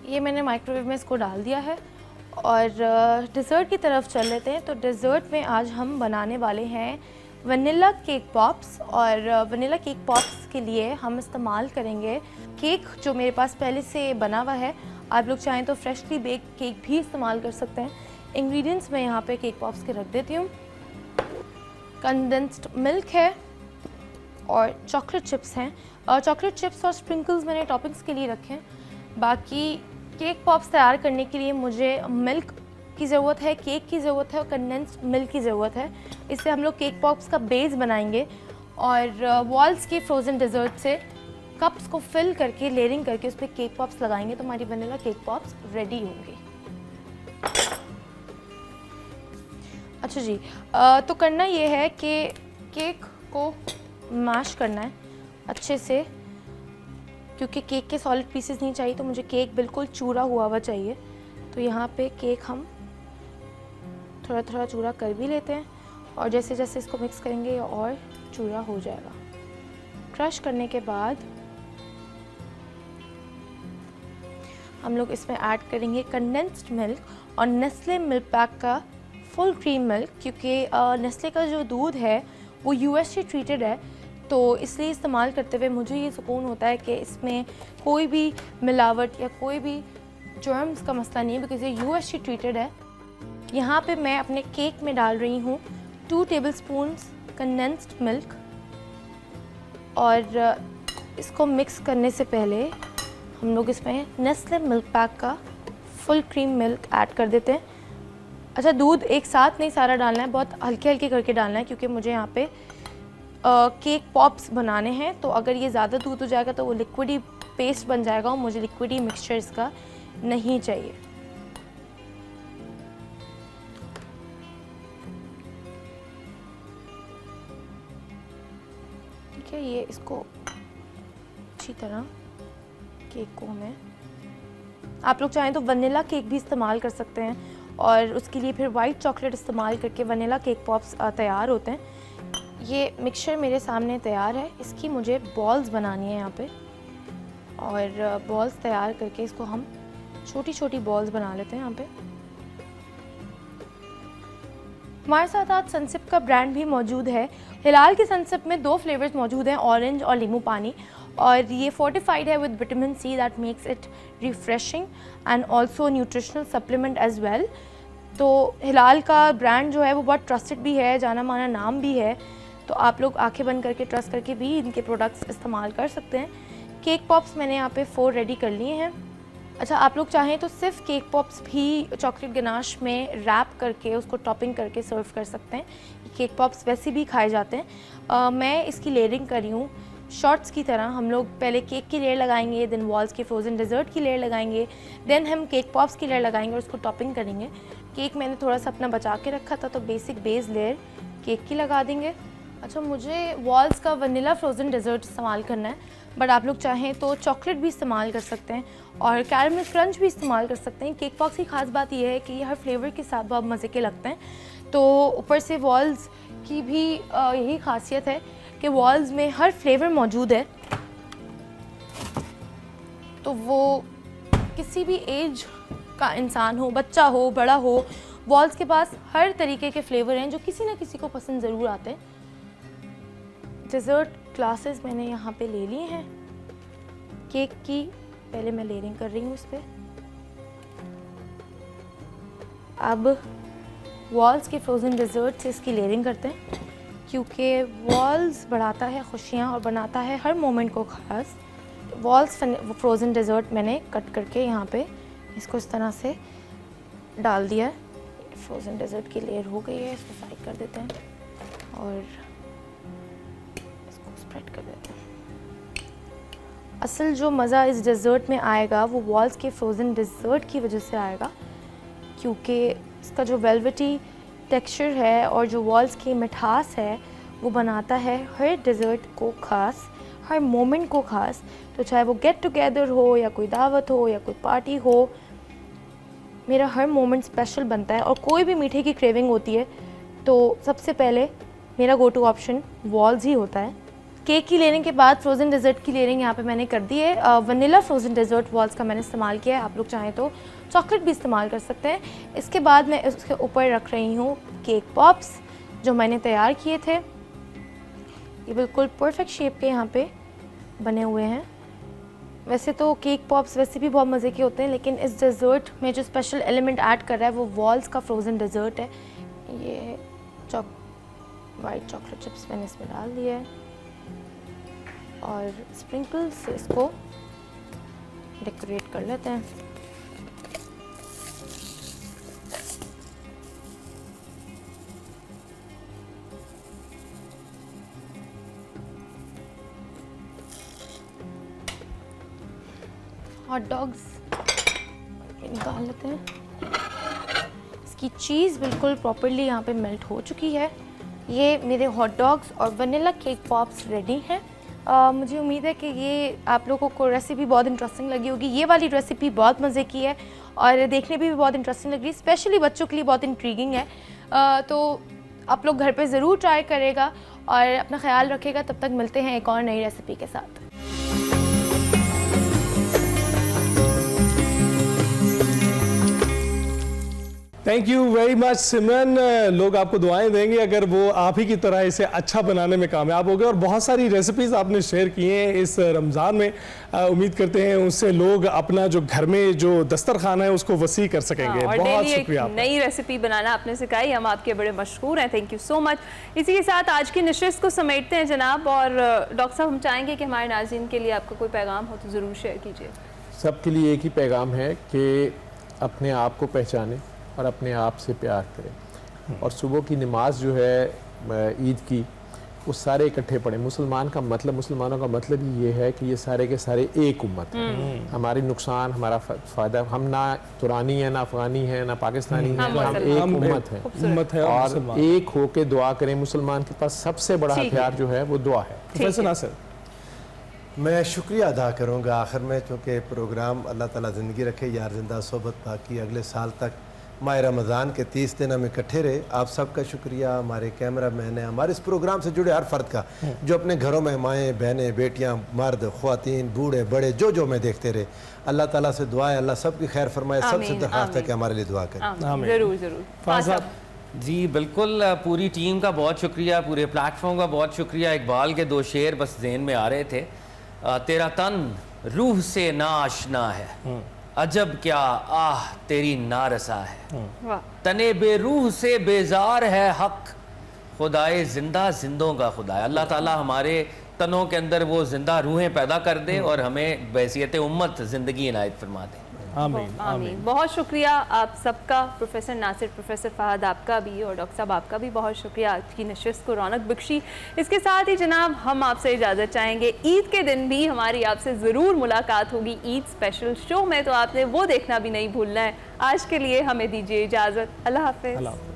ये मैंने माइक्रोवेव में इसको डाल दिया है और डिज़र्ट की तरफ चल लेते हैं। तो डिज़र्ट में आज हम बनाने वाले हैं वनीला केक पॉप्स, और वनीला केक पॉप्स के लिए हम इस्तेमाल करेंगे केक जो मेरे पास पहले से बना हुआ है। आप लोग चाहें तो फ्रेशली बेक केक भी इस्तेमाल कर सकते हैं। इंग्रेडिएंट्स मैं यहाँ पे केक पॉप्स के रख देती हूँ। कंडेंस्ड मिल्क है और चॉकलेट चिप्स हैं, और चॉकलेट चिप्स और स्प्रिंकल्स मैंने टॉपिंग्स के लिए रखे हैं। बाकी केक पॉप्स तैयार करने के लिए मुझे मिल्क की ज़रूरत है, केक की ज़रूरत है और कंडेंस्ड मिल्क की ज़रूरत है। इससे हम लोग केक पॉप्स का बेस बनाएंगे और वॉल्स के फ्रोज़न डेजर्ट से कप्स को फिल करके लेयरिंग करके उस पर केक पॉप्स लगाएंगे तो हमारी वनीला केक पॉप्स रेडी होंगे। अच्छा जी, तो करना ये है कि केक को मैश करना है अच्छे से, क्योंकि केक के सॉलिड पीसेस नहीं चाहिए, तो मुझे केक बिल्कुल चूरा हुआ चाहिए। तो यहाँ पे केक हम थोड़ा थोड़ा चूरा कर भी लेते हैं और जैसे जैसे इसको मिक्स करेंगे और चूरा हो जाएगा। क्रश करने के बाद हम लोग इसमें ऐड करेंगे कंडेंस्ड मिल्क और नेस्ले मिल्क पैक का फुल क्रीम मिल्क, क्योंकि नेस्ले का जो दूध है वो यूएसजी ट्रीटेड है, तो इसलिए इस्तेमाल करते हुए मुझे ये सुकून होता है कि इसमें कोई भी मिलावट या कोई भी जर्म्स का मसला नहीं है, बिकॉज ये यूएसजी ट्रीटेड है। यहाँ पे मैं अपने केक में डाल रही हूँ 2 टेबलस्पून्स कंडेंस्ड मिल्क, और इसको मिक्स करने से पहले हम लोग इसमें नेस्ले मिल्क पैक का फुल क्रीम मिल्क ऐड कर देते हैं। अच्छा, दूध एक साथ नहीं सारा डालना है, बहुत हल्के हल्के करके डालना है, क्योंकि मुझे यहाँ पे केक पॉप्स बनाने हैं। तो अगर ये ज़्यादा दूध हो जाएगा तो वो लिक्विडी पेस्ट बन जाएगा और मुझे लिक्विडी मिक्सचर इसका नहीं चाहिए। ठीक है, ये इसको अच्छी तरह केक को हमें, आप लोग चाहें तो वनीला केक भी इस्तेमाल कर सकते हैं और उसके लिए फिर वाइट चॉकलेट इस्तेमाल करके वनीला केक पॉप्स तैयार होते हैं। ये मिक्सचर मेरे सामने तैयार है, इसकी मुझे बॉल्स बनानी है यहाँ पे, और बॉल्स तैयार करके इसको हम छोटी छोटी बॉल्स बना लेते हैं यहाँ पे। हमारे साथ आज सनसिप का ब्रांड भी मौजूद है। हिलाल की सनसिप में 2 फ्लेवर्स मौजूद हैं, ऑरेंज और नींबू पानी, और ये फोर्टिफाइड है with vitamin C that makes it refreshing and also nutritional supplement as well. तो हिलाल का ब्रांड जो है वो बहुत ट्रस्टेड भी है, जाना माना नाम भी है, तो आप लोग आंखें बंद करके ट्रस्ट करके भी इनके प्रोडक्ट्स इस्तेमाल कर सकते हैं। केक पॉप्स मैंने यहाँ पे 4 रेडी कर लिए हैं। अच्छा, आप लोग चाहें तो सिर्फ केक पॉप्स भी चॉकलेट गनाश में रैप करके उसको टॉपिंग करके सर्व कर सकते हैं। केक पॉप्स वैसे भी खाए जाते हैं। मैं इसकी लेयरिंग कर रही हूँ शॉर्ट्स की तरह। हम लोग पहले केक की लेयर लगाएंगे, देन वॉल्स के फ्रोज़न डेजर्ट की लेयर लगाएंगे, देन हम केक पॉप्स की लेयर लगाएंगे और उसको टॉपिंग करेंगे। केक मैंने थोड़ा सा अपना बचा के रखा था, तो बेसिक बेस लेयर केक की लगा देंगे। अच्छा, मुझे वॉल्स का वनीला फ्रोज़न डेजर्ट इस्तेमाल करना है, बट आप लोग चाहें तो चॉकलेट भी इस्तेमाल कर सकते हैं और कैरमल क्रंच भी इस्तेमाल कर सकते हैं। केक पॉप्स की खास बात यह है कि ये हर फ्लेवर के साथ बहुत मज़े के लगते हैं। तो ऊपर से वॉल्स की भी यही खासियत है कि वॉल्स में हर फ्लेवर मौजूद है, तो वो किसी भी एज का इंसान हो, बच्चा हो, बड़ा हो, वॉल्स के पास हर तरीके के फ्लेवर हैं जो किसी ना किसी को पसंद ज़रूर आते हैं। डेजर्ट ग्लासेस मैंने यहाँ पे ले लिए हैं। केक की पहले मैं लेयरिंग कर रही हूँ इस पर। अब वॉल्स के फ्रोज़न डेजर्ट से इसकी लेयरिंग करते हैं, क्योंकि वॉल्स बढ़ाता है खुशियाँ और बनाता है हर मोमेंट को ख़ास। वॉल्स फ्रोज़न डेजर्ट मैंने कट करके यहाँ पे इसको इस तरह से डाल दिया है। फ्रोज़न डेजर्ट की लेयर हो गई है, इसको साइड कर देते हैं और इसको स्प्रेड कर देते हैं। असल जो मज़ा इस डेजर्ट में आएगा वो वॉल्स के फ्रोज़न डेजर्ट की वजह से आएगा, क्योंकि इसका जो वेलवेटी टेक्सचर है और जो वॉल्स की मिठास है वो बनाता है हर डेजर्ट को ख़ास, हर मोमेंट को ख़ास। तो चाहे वो गेट टुगेदर हो या कोई दावत हो या कोई पार्टी हो, मेरा हर मोमेंट स्पेशल बनता है और कोई भी मीठे की क्रेविंग होती है तो सबसे पहले मेरा गो टू ऑप्शन वॉल्स ही होता है। केक की लेयरिंग के बाद फ्रोज़न डेजर्ट की लेयरिंग यहाँ पे मैंने कर दी है। वनीला फ्रोज़न डेजर्ट वॉल्स का मैंने इस्तेमाल किया है, आप लोग चाहें तो चॉकलेट भी इस्तेमाल कर सकते हैं। इसके बाद मैं उसके ऊपर रख रही हूँ केक पॉप्स जो मैंने तैयार किए थे। ये बिल्कुल परफेक्ट शेप के यहाँ पे बने हुए हैं। वैसे तो केक पॉप्स वैसे भी बहुत मज़े के होते हैं, लेकिन इस डेज़र्ट में जो स्पेशल एलिमेंट ऐड कर रहा है वो वॉल्स का फ्रोज़न डेज़र्ट है। ये वाइट चॉकलेट चिप्स मैंने इसमें डाल दिया है और स्प्रिंकल से इसको डेकोरेट कर लेते हैं। हॉट डॉग्स निकाल लेते हैं। इसकी चीज़ बिल्कुल प्रॉपरली यहाँ पे मेल्ट हो चुकी है। ये मेरे हॉट डॉग्स और वनीला केक पॉप्स रेडी हैं। मुझे उम्मीद है कि ये आप लोगों को रेसिपी बहुत इंटरेस्टिंग लगी होगी। ये वाली रेसिपी बहुत मज़े की है और देखने में भी बहुत इंटरेस्टिंग लग रही है, स्पेशली बच्चों के लिए बहुत इंट्रीगिंग है। तो आप लोग घर पे ज़रूर ट्राई करेगा और अपना ख्याल रखेगा। तब तक मिलते हैं एक और नई रेसिपी के साथ। थैंक यू वेरी मच सिमरन। लोग आपको दुआएं देंगे अगर वो आप ही की तरह इसे अच्छा बनाने में कामयाब हो गए। और बहुत सारी रेसिपीज़ आपने शेयर की हैं इस रमज़ान में। उम्मीद करते हैं उससे लोग अपना जो घर में जो दस्तरखान है उसको वसी कर सकेंगे। और बहुत डेली शुक्रिया। नई रेसिपी बनाना आपने सिखाई, हम आपके बड़े मशहूर हैं। Thank you so much. इसी के साथ आज की नशिस्त को समेटते हैं जनाब। और डॉक्टर साहब, हम चाहेंगे कि हमारे नाज़रीन के लिए आपका कोई पैगाम हो तो ज़रूर शेयर कीजिए। सबके लिए एक ही पैगाम है कि अपने आप को पहचानें और अपने आप से प्यार करें। और सुबह की नमाज जो है ईद की, वो सारे इकट्ठे पढ़ें। मुसलमानों का मतलब ही ये है कि ये सारे के सारे एक उम्मत है। हमारी नुकसान, हमारा फ़ायदा, हम ना तुरानी है, ना अफ़गानी है, ना पाकिस्तानी है, हम एक उम्मत है। और एक होके दुआ करें। मुसलमान के पास सबसे बड़ा हथियार जो है वो दुआ है। प्रोफेसर नासिर, मैं शुक्रिया अदा करूँगा आखिर में, चूँकि प्रोग्राम अल्लाह ताला ज़िंदगी रखे, यार जिंदा सोबत बाकी अगले साल तक माह रमज़ान के 30 दिन हम इकट्ठे रहे। आप सबका शुक्रिया, हमारे कैमरा मैन है, हमारे इस प्रोग्राम से जुड़े हर फ़र्द का जो अपने घरों में माएँ बहनें बेटियाँ मर्द ख़वातीन बूढ़े बड़े जो मैं देखते रहे। अल्लाह ताला से दुआ है अल्लाह सबकी खैर फरमाए। सबसे दरख्वास्त है कि हमारे लिए दुआ करें। ज़रूर ज़रूर। जी बिल्कुल, पूरी टीम का बहुत शुक्रिया, पूरे प्लेटफॉर्म का बहुत शुक्रिया। इकबाल के दो शेर बस ज़हन में आ रहे थे। तेरा तन रूह से नाआशना है, अजब क्या आह तेरी नारसा है। तने बेरूह से बेजार है हक, खुदाए जिंदा जिंदों का खुदा है। अल्लाह ताला हमारे तनों के अंदर वो जिंदा रूहें पैदा कर दे और हमें बहैसियत उम्मत ज़िंदगी इनायत फरमा दे। आमीन आमीन। बहुत शुक्रिया आप सबका, प्रोफेसर नासिर, प्रोफेसर फहद आपका भी और डॉक्टर साहब आपका भी बहुत शुक्रिया। आज की नशिस्त को रौनक बख्शी। इसके साथ ही जनाब हम आपसे इजाज़त चाहेंगे। ईद के दिन भी हमारी आपसे ज़रूर मुलाकात होगी ईद स्पेशल शो में, तो आपने वो देखना भी नहीं भूलना है। आज के लिए हमें दीजिए इजाज़त। अल्लाह हाफ़िज़।